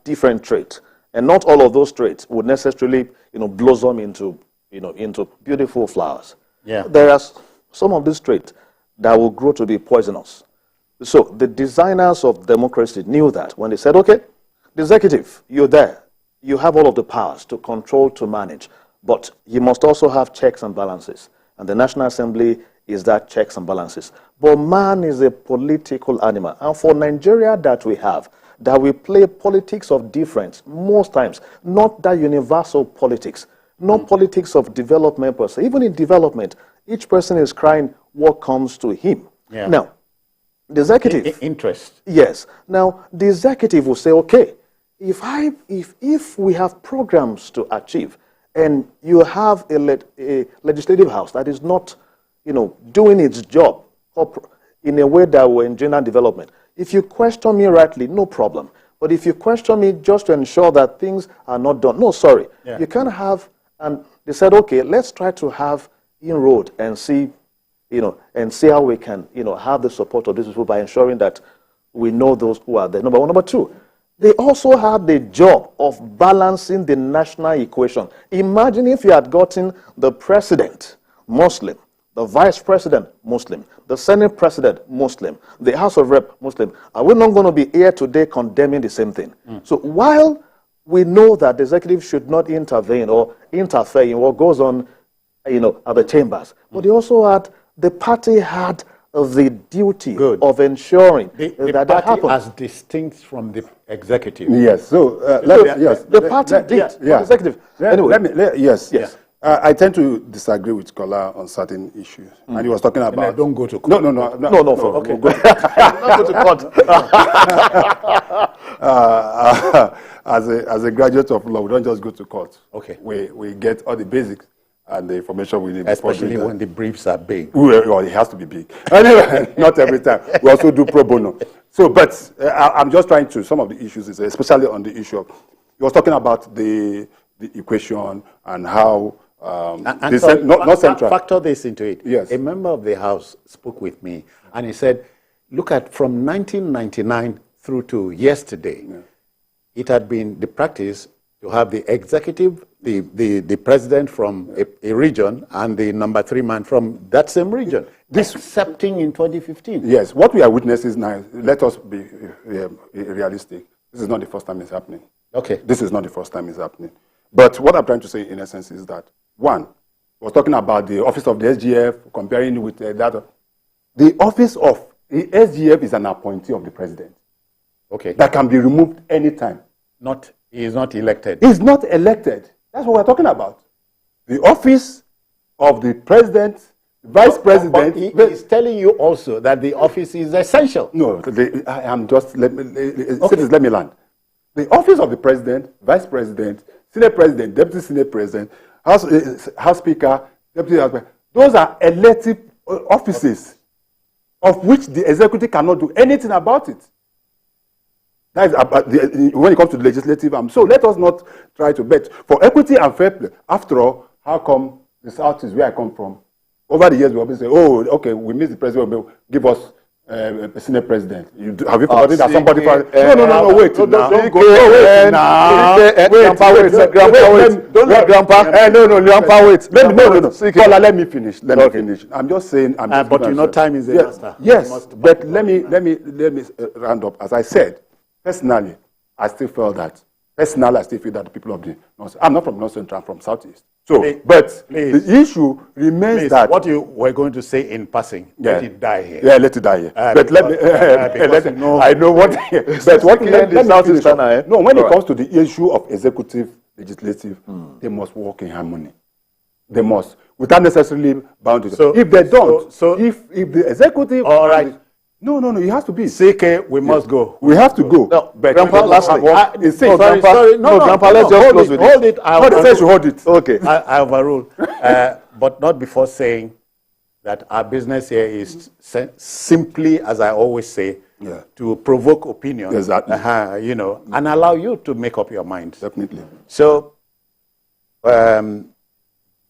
different traits, and not all of those traits would necessarily, blossom into beautiful flowers. Yeah. There are some of these traits that will grow to be poisonous. So the designers of democracy knew that when they said, okay, the executive, you're there. You have all of the powers to control, to manage, but you must also have checks and balances. And the National Assembly is that checks and balances. But man is a political animal. And for Nigeria that we have, that we play politics of difference most times, not that universal politics, not politics of development per se. Even in development, each person is crying what comes to him. Yeah. Now, the executive... Interest. Yes. Now, the executive will say, okay, if we have programs to achieve, and you have a legislative house that is not, doing its job in a way that will engender development, if you question me rightly, no problem. But if you question me just to ensure that things are not done, no, sorry. Yeah. You can't have, and they said, okay, let's try to have inroad and see, and see how we can, have the support of these people by ensuring that we know those who are there. Number one. Number two, they also had the job of balancing the national equation. Imagine if you had gotten the president Muslim, the vice president Muslim, the Senate president Muslim, the House of Rep Muslim. Are we not going to be here today condemning the same thing? So while we know that the executive should not intervene or interfere in what goes on, at the chambers, but the party had the duty of ensuring that happens. As distinct from the executive. Yes. So the party did. Yeah. Executive. Anyway. Yes. I tend to disagree with Kola on certain issues, and he was talking about. Don't go to court. No. Okay. We'll not go to court. As a graduate of law, we don't just go to court. Okay. We get all the basics and the information we need. Especially when the briefs are big. Well, it has to be big. Anyway, not every time. We also do pro bono. So, but I'm just trying to, some of the issues, especially on the issue of, he was talking about the equation and how, not central. Factor this into it. Yes. A member of the House spoke with me, and he said, look at from 1999 through to yesterday, it had been the practice to have the executive, the president from a region, and the number 3 man from that same region, excepting in 2015. Yes, what we are witnessing now, let us be realistic. This is not the first time it's happening. Okay. This is not the first time it's happening. But what I'm trying to say, in essence, is that, one, we're talking about the office of the SGF, comparing with that. The office of the SGF is an appointee of the president. Okay. That can be removed anytime. He is not elected. He's not elected. That's what we're talking about. The office of the president, vice president. But he is telling you also that the office is essential. No, I am just, let me land. The office of the president, vice president, senate president, deputy senate president, house speaker, deputy house speaker, those are elective offices of which the executive cannot do anything about it. That is when it comes to the legislative arm. So let us not try to bet. For equity and fair play, after all, how come the South is where I come from? Over the years, we always say, oh, okay, we miss the president, give us a senate president. Have you forgotten that somebody... No, wait. Don't go. Wait. Grandpa, wait. No. Let me finish. I'm just saying... but time is a master. Yes, but let me round up. As I said, personally, I still feel that the people of the North... I'm not from North Central, I'm from Southeast. So, the issue remains that... What you were going to say in passing, let it die here. Yeah, let it die here. But let me... I know what... But what... No, when it comes to the issue of executive, legislative, they must work in harmony. they must, without necessarily bound to. So, if they don't, if the executive, all right. No, it has to be. CK, we must go. We have to go. No, but Grandpa, lastly. Grandpa, let's just close with hold it. Hold it. Okay. I overrule. But not before saying that our business here is simply, as I always say, to provoke opinion. Exactly. And allow you to make up your mind. Definitely. So,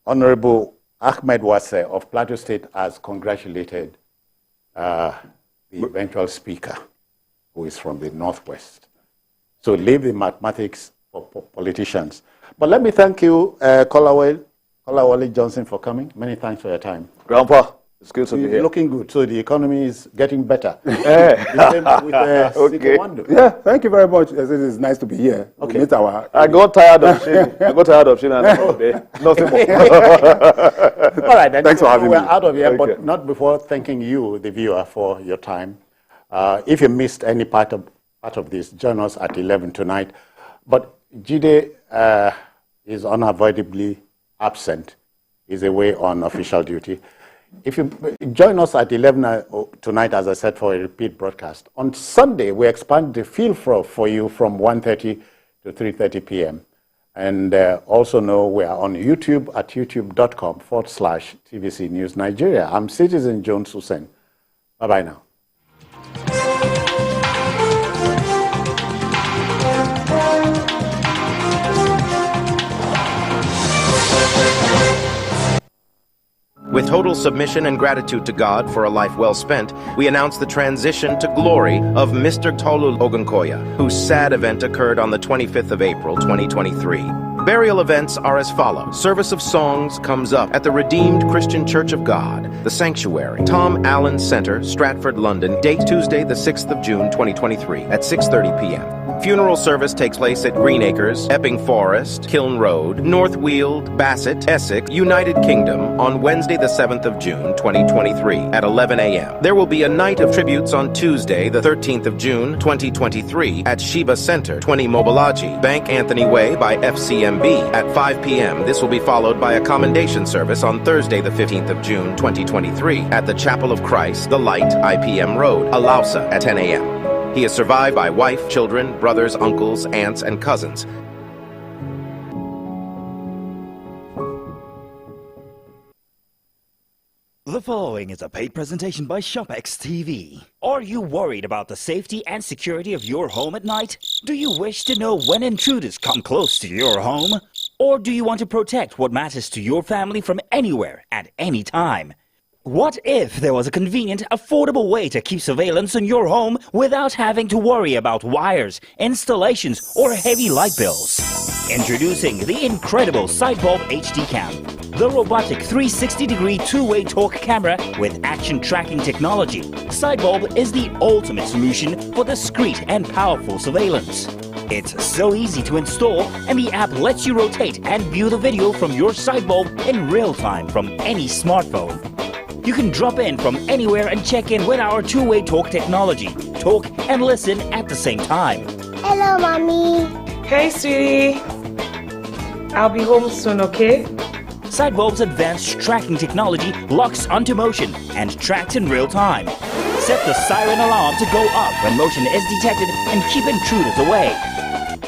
Honorable Ahmed Wase of Plateau State has congratulated the eventual speaker, who is from the Northwest. So leave the mathematics for politicians. But let me thank you, Kolawole Johnson, for coming. Many thanks for your time. Grandpa, it's good to be here. Looking good. So the economy is getting better. Okay. Yeah, thank you very much. It is nice to be here. Okay. I got tired of Sheila. Nothing more. All right, then. Thanks for having me. We're out of here, but not before thanking you, the viewer, for your time. If you missed any part of this, join us at 11 tonight. But Jide is unavoidably absent. He's away on official duty. If you join us at 11 tonight, as I said, for a repeat broadcast. On Sunday, we expand the field for you from 1:30 to 3:30 p.m. And also know we are on YouTube at youtube.com/TVC News Nigeria. I'm Citizen Jones Hussein. Bye-bye now. With total submission and gratitude to God for a life well spent, we announce the transition to glory of Mr. Tolu Ogunkoya, whose sad event occurred on the 25th of April, 2023. Burial events are as follows. Service of songs comes up at the Redeemed Christian Church of God, the Sanctuary, Tom Allen Center, Stratford, London. Date Tuesday, the 6th of June, 2023 at 6:30 p.m. Funeral service takes place at Green Acres, Epping Forest, Kiln Road, North Weald, Bassett, Essex, United Kingdom on Wednesday the 7th of June 2023 at 11 a.m. There will be a night of tributes on Tuesday the 13th of June 2023 at Sheba Center, 20 Mobolaji, Bank Anthony Way by FCMB at 5 p.m. This will be followed by a commendation service on Thursday the 15th of June 2023 at the Chapel of Christ, The Light, IPM Road, Alausa at 10 a.m. He is survived by wife, children, brothers, uncles, aunts, and cousins. The following is a paid presentation by ShopX TV. Are you worried about the safety and security of your home at night? Do you wish to know when intruders come close to your home? Or do you want to protect what matters to your family from anywhere at any time? What if there was a convenient, affordable way to keep surveillance in your home without having to worry about wires, installations, or heavy light bills? Introducing the incredible Sidebulb HD Cam, the robotic 360-degree two-way torque camera with action tracking technology. Sidebulb is the ultimate solution for discreet and powerful surveillance. It's so easy to install, and the app lets you rotate and view the video from your Sidebulb in real time from any smartphone. You can drop in from anywhere and check in with our two-way talk technology. Talk and listen at the same time. Hello, Mommy. Hey, sweetie. I'll be home soon, okay? Sidebulb's advanced tracking technology locks onto motion and tracks in real time. Set the siren alarm to go off when motion is detected and keep intruders away.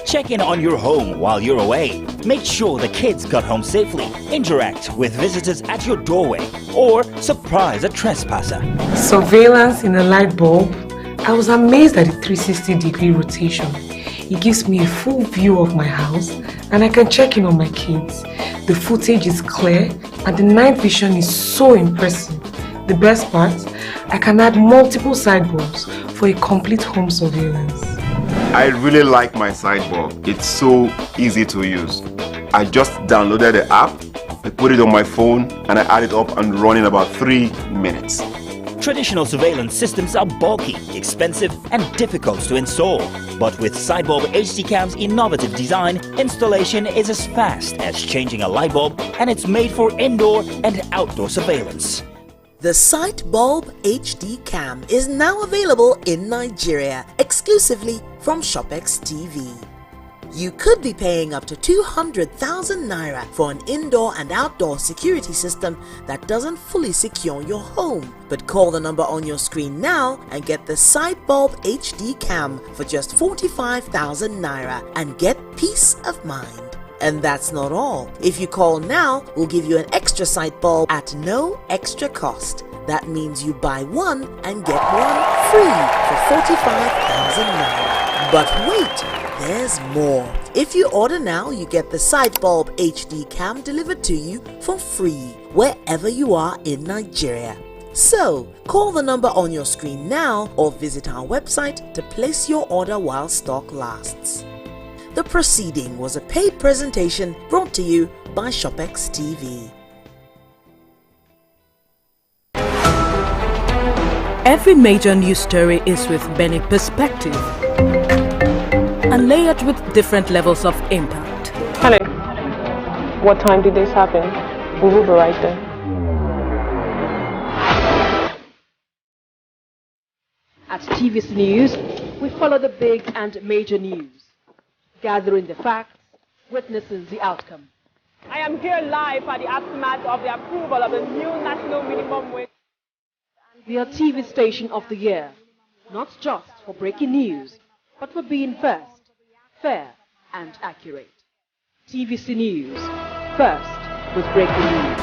Check in on your home while you're away. Make sure the kids got home safely. Interact with visitors at your doorway or surprise a trespasser. Surveillance in a light bulb. I was amazed at the 360-degree rotation. It gives me a full view of my house and I can check in on my kids. The footage is clear and the night vision is so impressive. The best part, I can add multiple side bulbs for a complete home surveillance. I really like my Sidebulb. It's so easy to use. I just downloaded the app, I put it on my phone, and I add it up and run in about 3 minutes. Traditional surveillance systems are bulky, expensive, and difficult to install. But with Sidebulb HD Cam's innovative design, installation is as fast as changing a light bulb, and it's made for indoor and outdoor surveillance. The Sidebulb HD Cam is now available in Nigeria, exclusively from ShopX TV. You could be paying up to 200,000 naira for an indoor and outdoor security system that doesn't fully secure your home. But call the number on your screen now and get the Side Bulb HD Cam for just 45,000 naira and get peace of mind. And that's not all. If you call now, we'll give you an extra side bulb at no extra cost. That means you buy one and get one free for 45,000 naira. But wait, there's more. If you order now, you get the Side Bulb HD Cam delivered to you for free wherever you are in Nigeria. So, call the number on your screen now or visit our website to place your order while stock lasts. The proceeding was a paid presentation brought to you by ShopX TV. Every major news story is with many perspectives and layered with different levels of impact. Hello. What time did this happen? We will be right there. At TVC News, we follow the big and major news, gathering the facts, witnessing the outcome. I am here live at the aftermath of the approval of the new national minimum wage. We are TV Station of the Year, not just for breaking news, but for being first, fair and accurate. TVC News, first with breaking news.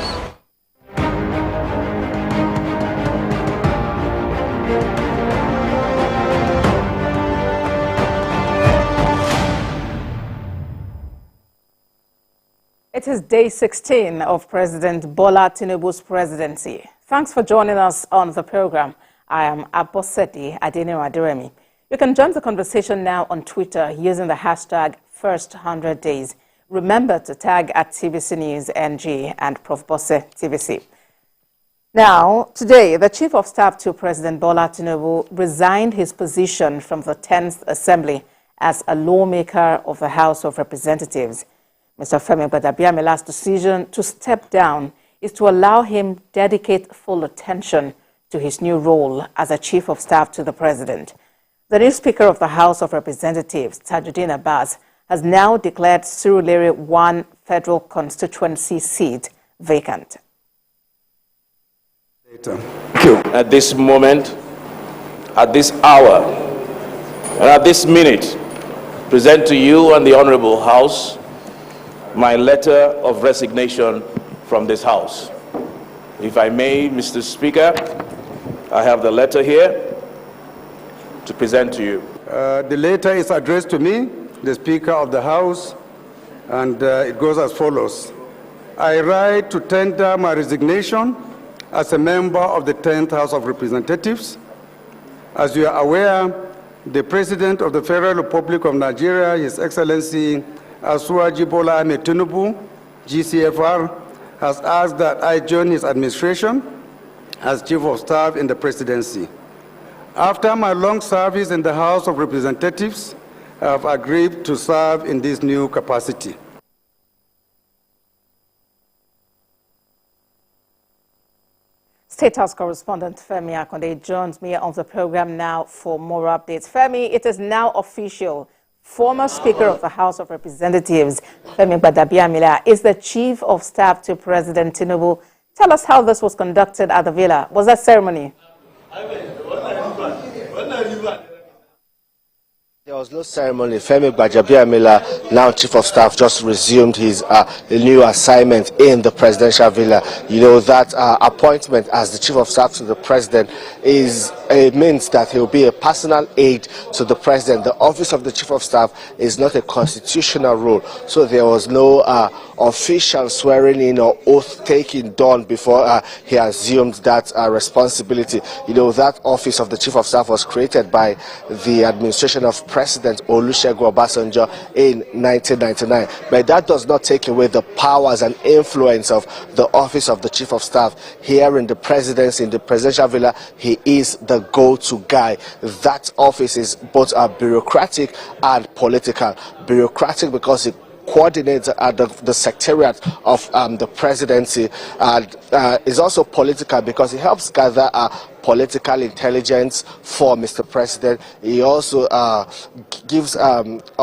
It is day 16 of President Bola Tinubu's presidency. Thanks for joining us on the program. I am Abbas Adeniradiremi. You can join the conversation now on Twitter using the hashtag #First100Days. Remember to tag at TVC News NG and Prof. Bosse TVC. Now, today, the Chief of Staff to President Bola Tinubu resigned his position from the 10th Assembly as a lawmaker of the House of Representatives. Mr. Femi Gbadabiamila's decision to step down is to allow him dedicate full attention to his new role as a Chief of Staff to the President. The new Speaker of the House of Representatives, Tajuddin Abbas, has now declared Surulere 1 federal constituency seat vacant. At this moment, at this hour, and at this minute, present to you and the Honorable House my letter of resignation from this House. If I may, Mr. Speaker, I have the letter here to present to you. The letter is addressed to me, the Speaker of the House, and it goes as follows. I write to tender my resignation as a member of the 10th House of Representatives. As you are aware, the President of the Federal Republic of Nigeria, His Excellency Asuwaji Bola Ahmed Tinubu, GCFR, has asked that I join his administration as Chief of Staff in the Presidency. After my long service in the House of Representatives, I have agreed to serve in this new capacity. State House correspondent Femi Akonde joins me on the program now for more updates. Femi, it is now official. Former Speaker of the House of Representatives, Femi Gbadabiamila, is the Chief of Staff to President Tinubu. Tell us how this was conducted at the villa. Was that ceremony? There was no ceremony. Femi Gbadabiamila, now Chief of Staff, just resumed his new assignment in the presidential villa. You know, that appointment as the Chief of Staff to the President means that he will be a personal aide to the President. The office of the Chief of Staff is not a constitutional role, so there was no official swearing in or oath taking done before he assumed that responsibility. You know, that office of the Chief of Staff was created by the administration of President Olusegun Obasanjo in 1999. But that does not take away the powers and influence of the office of the Chief of Staff. Here in the presidency, in the presidential villa, he is the go-to guy. That office is both bureaucratic and political. Bureaucratic because it coordinates the secretariat of the presidency, and is also political because it helps gather political intelligence for Mr. President. He also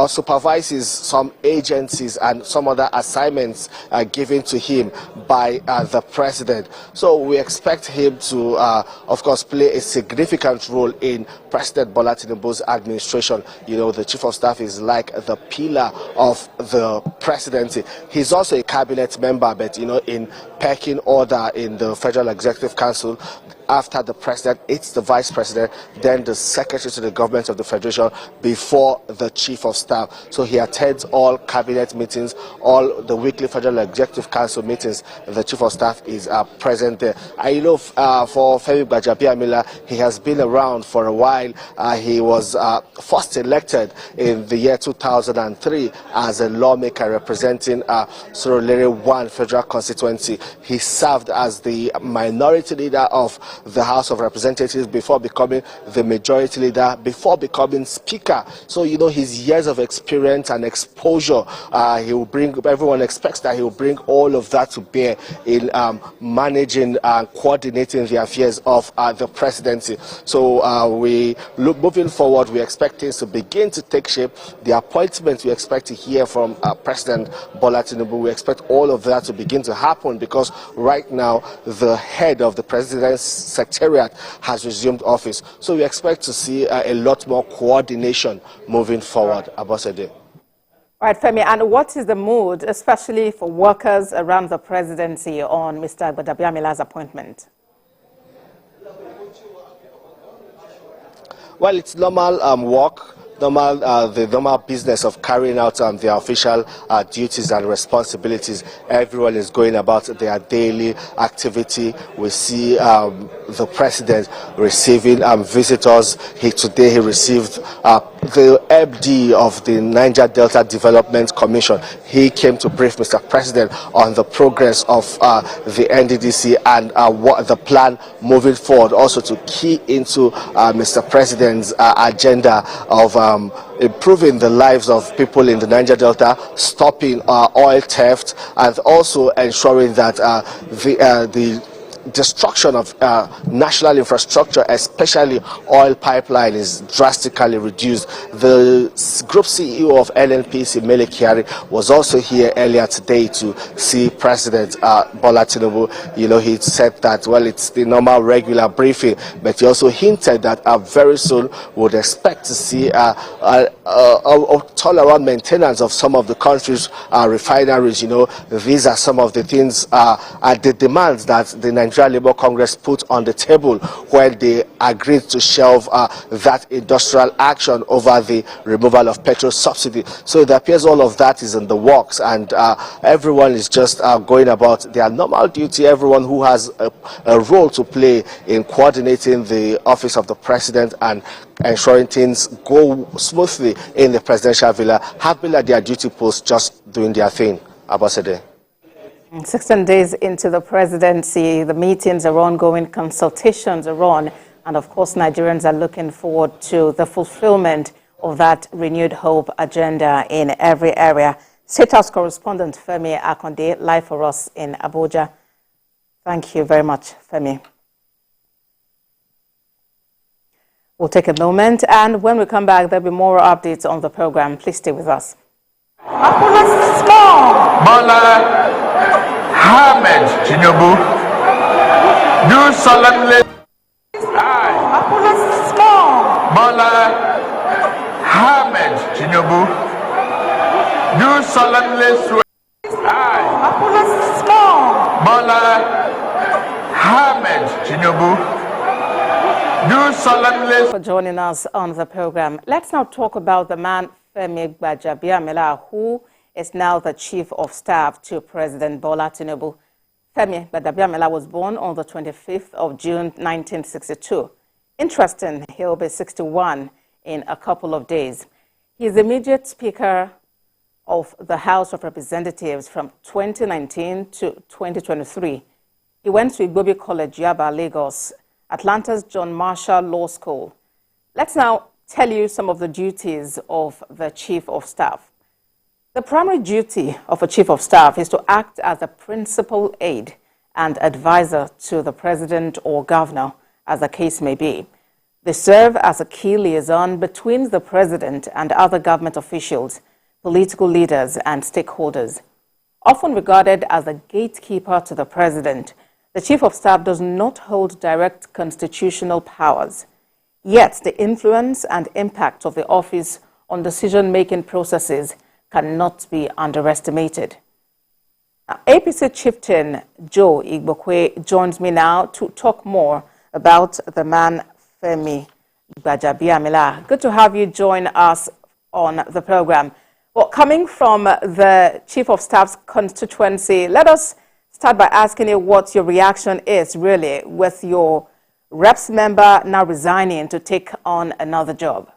supervises some agencies and some other assignments given to him by the president. So we expect him to, of course, play a significant role in President Bola Tinubu's administration. You know, the chief of staff is like the pillar of the presidency. He's also a cabinet member, but, you know, in pecking order in the Federal Executive Council, after the president, it's the vice president, then the secretary to the government of the federation before the chief of staff. So he attends all cabinet meetings, all the weekly Federal Executive Council meetings. The chief of staff is present there. I know for Femi Gbajabiamila, he has been around for a while. He was first elected in the year 2003 as a lawmaker representing Surulere 1 federal constituency. He served as the minority leader of the House of Representatives before becoming the majority leader, before becoming speaker. So, you know, his years of experience and exposure, he will bring, everyone expects that he will bring all of that to bear in managing and coordinating the affairs of the presidency. So moving forward, we expect things to begin to take shape. The appointments we expect to hear from President Bola Tinubu, we expect all of that to begin to happen, because right now the head of the president's secretariat has resumed office. So we expect to see a lot more coordination moving forward. Abosede. Right, Femi, and what is the mood, especially for workers around the presidency, on Mr. Gbajabiamila's appointment? Well, it's normal work. The normal business of carrying out their official duties and responsibilities. Everyone is going about their daily activity. We see the president receiving visitors. Today he received the MD of the Niger Delta Development Commission. He came to brief Mr. President on the progress of the NDDC and what the plan moving forward, also to key into Mr. President's agenda of improving the lives of people in the Niger Delta, stopping oil theft, and also ensuring that the destruction of national infrastructure, especially oil pipeline, is drastically reduced. The group CEO of NNPC, Mele Kyari, was also here earlier today to see President Bola Tinubu. You know, he said that, well, it's the normal regular briefing, but he also hinted that very soon would expect to see a turnaround maintenance of some of the country's refineries. You know, these are some of the things, the demands that the Nigerian Labour Congress put on the table when they agreed to shelve that industrial action over the removal of petrol subsidy. So it appears all of that is in the works, and everyone is just going about their normal duty. Everyone who has a role to play in coordinating the office of the president and ensuring things go smoothly in the presidential villa have been at their duty post, just doing their thing. Abosede. 16 days into the presidency, the meetings are ongoing, consultations are on, and of course Nigerians are looking forward to the fulfillment of that renewed hope agenda in every area. State House correspondent Femi Akonde, live for us in Abuja. Thank you very much, Femi. We'll take a moment, and when we come back, there'll be more updates on the program. Please stay with us. Ahmed Tinubu, do solemnly Bola Ahmed Tinubu, do solemnly swear Bola Ahmed Tinubu, do solemnly. For joining us on the program, let's now talk about the man Femi Gbajabiamila, who is now the Chief of Staff to President Bola Tinubu. Femi Gbajabiamila was born on the 25th of June, 1962. Interesting, he'll be 61 in a couple of days. He is the immediate Speaker of the House of Representatives from 2019 to 2023. He went to Igbobi College, Yaba, Lagos, Atlanta's John Marshall Law School. Let's now tell you some of the duties of the Chief of Staff. The primary duty of a Chief of Staff is to act as a principal aide and advisor to the President or Governor as the case may be. They serve as a key liaison between the president and other government officials, political leaders, and stakeholders. Often regarded as a gatekeeper to the president, the Chief of Staff does not hold direct constitutional powers. Yet, the influence and impact of the office on decision-making processes cannot be underestimated. Now, APC chieftain Joe Igbokwe joins me now to talk more about the man Femi Gbajabiamila. Good to have you join us on the program. Well, coming from the Chief of Staff's constituency, let us start by asking you what your reaction is, really, with your reps member now resigning to take on another job.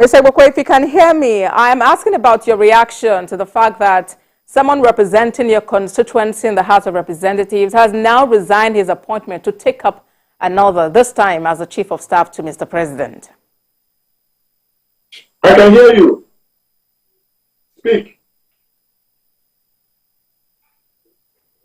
Mr. Igbokwe, if you can hear me, I am asking about your reaction to the fact that someone representing your constituency in the House of Representatives has now resigned his appointment to take up another, this time as the Chief of Staff to Mr. President. I can hear you. Speak.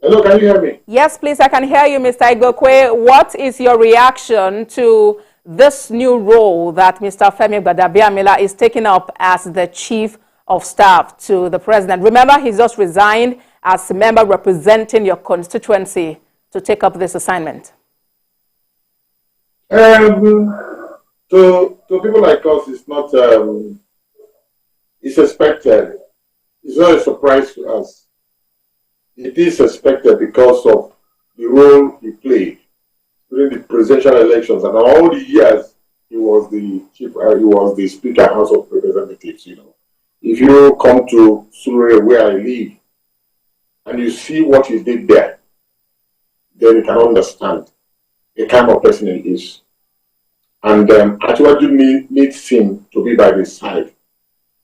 Hello, can you hear me? Yes, please, I can hear you, Mr. Igbokwe. What is your reaction to this new role that Mr. Femi Gbajabiamila is taking up as the Chief of Staff to the President? Remember, he just resigned as a member representing your constituency to take up this assignment. To people like us, it's not, it's expected. It's not a surprise to us. It is expected because of the role he played during the presidential elections, and all the years he was the Speaker House of Representatives. You know, if you come to Surrey, where I live, and you see what he did there, then you can understand the kind of person he is. And actually needs him to be by his side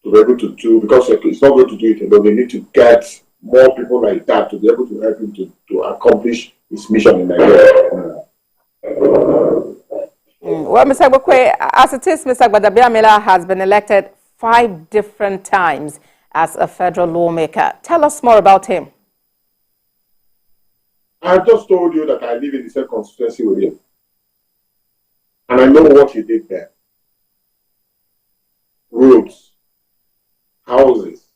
to be able to do, because it's not going to do it alone. We need to get more people like that to be able to help him to accomplish his mission in Nigeria. Well, Mr. Igbokwe, as it is, Mr. Gbajabiamila has been elected 5 different times as a federal lawmaker. Tell us more about him. I just told you that I live in the same constituency with him. And I know what he did there. Roads, houses,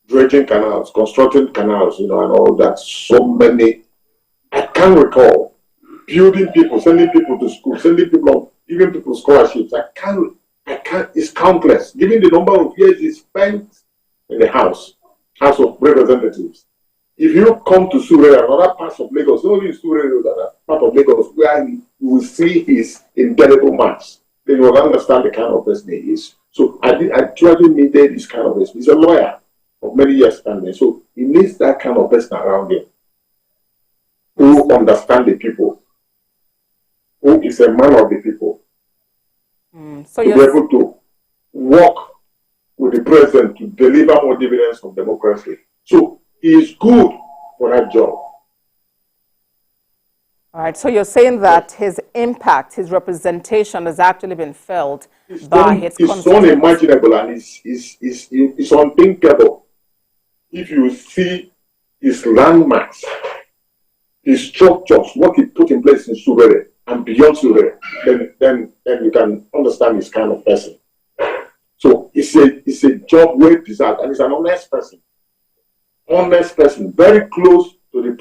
dredging canals, constructing canals, you know, and all that. So many. I can't recall. Building people, sending people to school, sending people, giving people scholarships. I can't, it's countless. Given the number of years he spent in the House of Representatives. If you come to Surrey and other parts of Lagos, not only in Surrey, but part of Lagos, where you will see his indelible marks, then you will understand the kind of person he is. So I truly needed this kind of person. He's a lawyer of many years standing, so he needs that kind of person around him who understand the people, who is a man of the people, so to be able to work with the president to deliver more dividends of democracy. So he is good for that job. All right, so you're saying that his impact, his representation has actually been felt by his constituents. It's unimaginable and it's unthinkable. If you see his landmarks, his structures, what he put in place in Surrey and beyond Surrey, then you can understand this kind of person. So it's a job well deserved, and he's an honest person, very close to the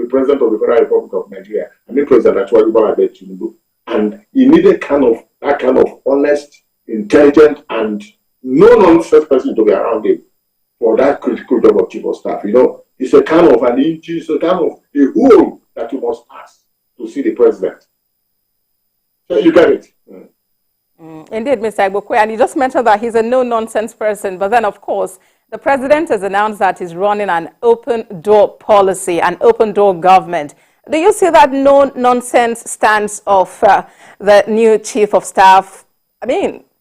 president of the Federal Republic of Nigeria, I mean President Bola Tinubu, and he needed that kind of honest, intelligent, and no-nonsense person to be around him for that critical job of Chief of Staff. You know, it's a kind of an inch, it's a kind of a hole that you must pass to see the president. So you get it. Indeed, Mr. Igbokwe, and you just mentioned that he's a no-nonsense person, but then, of course, the president has announced that he's running an open-door policy, an open-door government. Do you see that no-nonsense stance of the new Chief of Staff,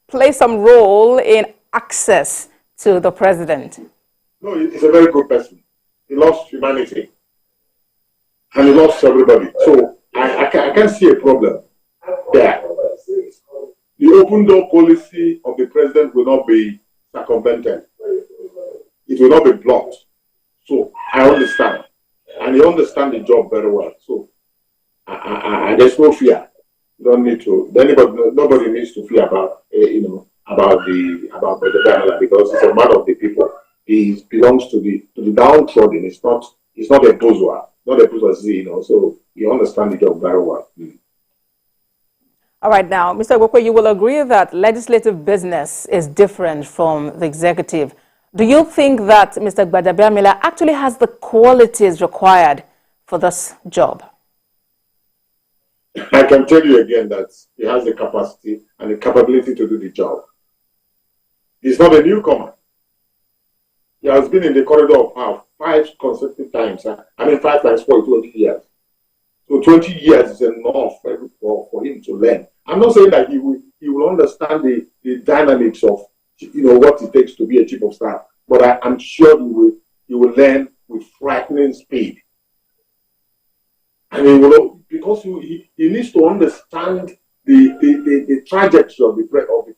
play some role in access to the president? No, he's a very good person. He loves humanity. And he loves everybody. So I can't see a problem there. The open door policy of the president will not be circumvented. It will not be blocked. So I understand. And he understands the job very well. So there's no fear. You don't need to. Nobody needs to fear about about President because he's a man of the people. He belongs to the downtrodden. It's not a bourgeois, not a bourgeoisie, So he understands the job very well. All right, now, Mr. Gwekwe, you will agree that legislative business is different from the executive. Do you think that Mr. Gbajabiamila actually has the qualities required for this job? I can tell you again that he has the capacity and the capability to do the job. He's not a newcomer. He has been in the corridor of 5 consecutive times. 5 times 4 is 20 years. So 20 years is enough for him to learn. I'm not saying that he will understand the dynamics of what it takes to be a chief of staff, but I'm sure he will learn with frightening speed. And he will, because he needs to understand the trajectory of the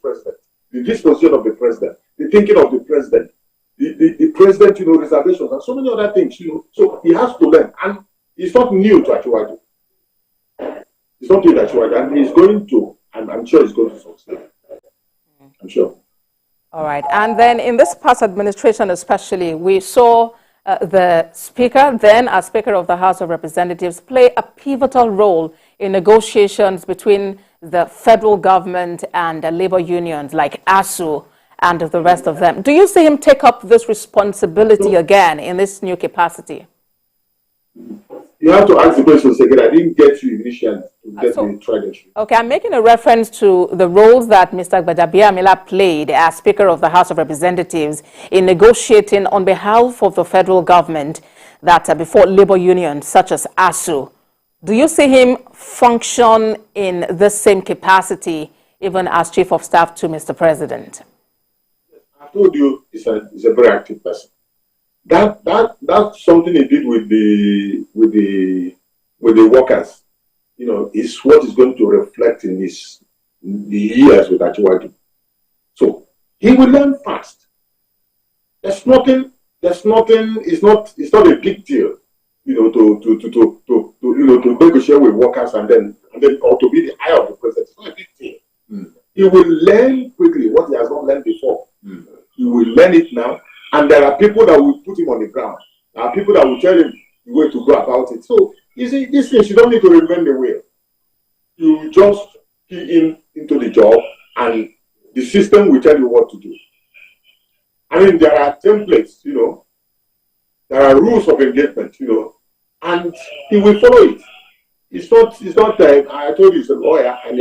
president, the disposition of the president, the thinking of the president, the president, reservations, and so many other things. So he has to learn, and it's not new to Achiwaju. It's not new to Achiwaju, and he's going to. I'm sure he's going to succeed. I'm sure. All right. And then in this past administration especially, we saw the Speaker, then as Speaker of the House of Representatives, play a pivotal role in negotiations between the federal government and labor unions like ASU and the rest of them. Do you see him take up this responsibility again in this new capacity? You have to ask the questions again. I didn't get you initially to get the trajectory. Okay, I'm making a reference to the roles that Mr. Gbajabiamila played as Speaker of the House of Representatives in negotiating on behalf of the federal government that before labor unions such as ASU. Do you see him function in the same capacity even as Chief of Staff to Mr. President? I told you he's a very active person. That's something he did with the workers. Is what is going to reflect in the years with Achiwaju. So he will learn fast. It's not a big deal, to negotiate with workers and then or to be the eye of the president. It's not a big deal. He will learn quickly what he has not learned before. He will learn it now. And there are people that will put him on the ground. There are people that will tell him the way to go about it. So, you see, these things, you don't need to reinvent the wheel. You just key into the job, and the system will tell you what to do. There are templates, there are rules of engagement, and he will follow it. It's not I told you he's a lawyer, and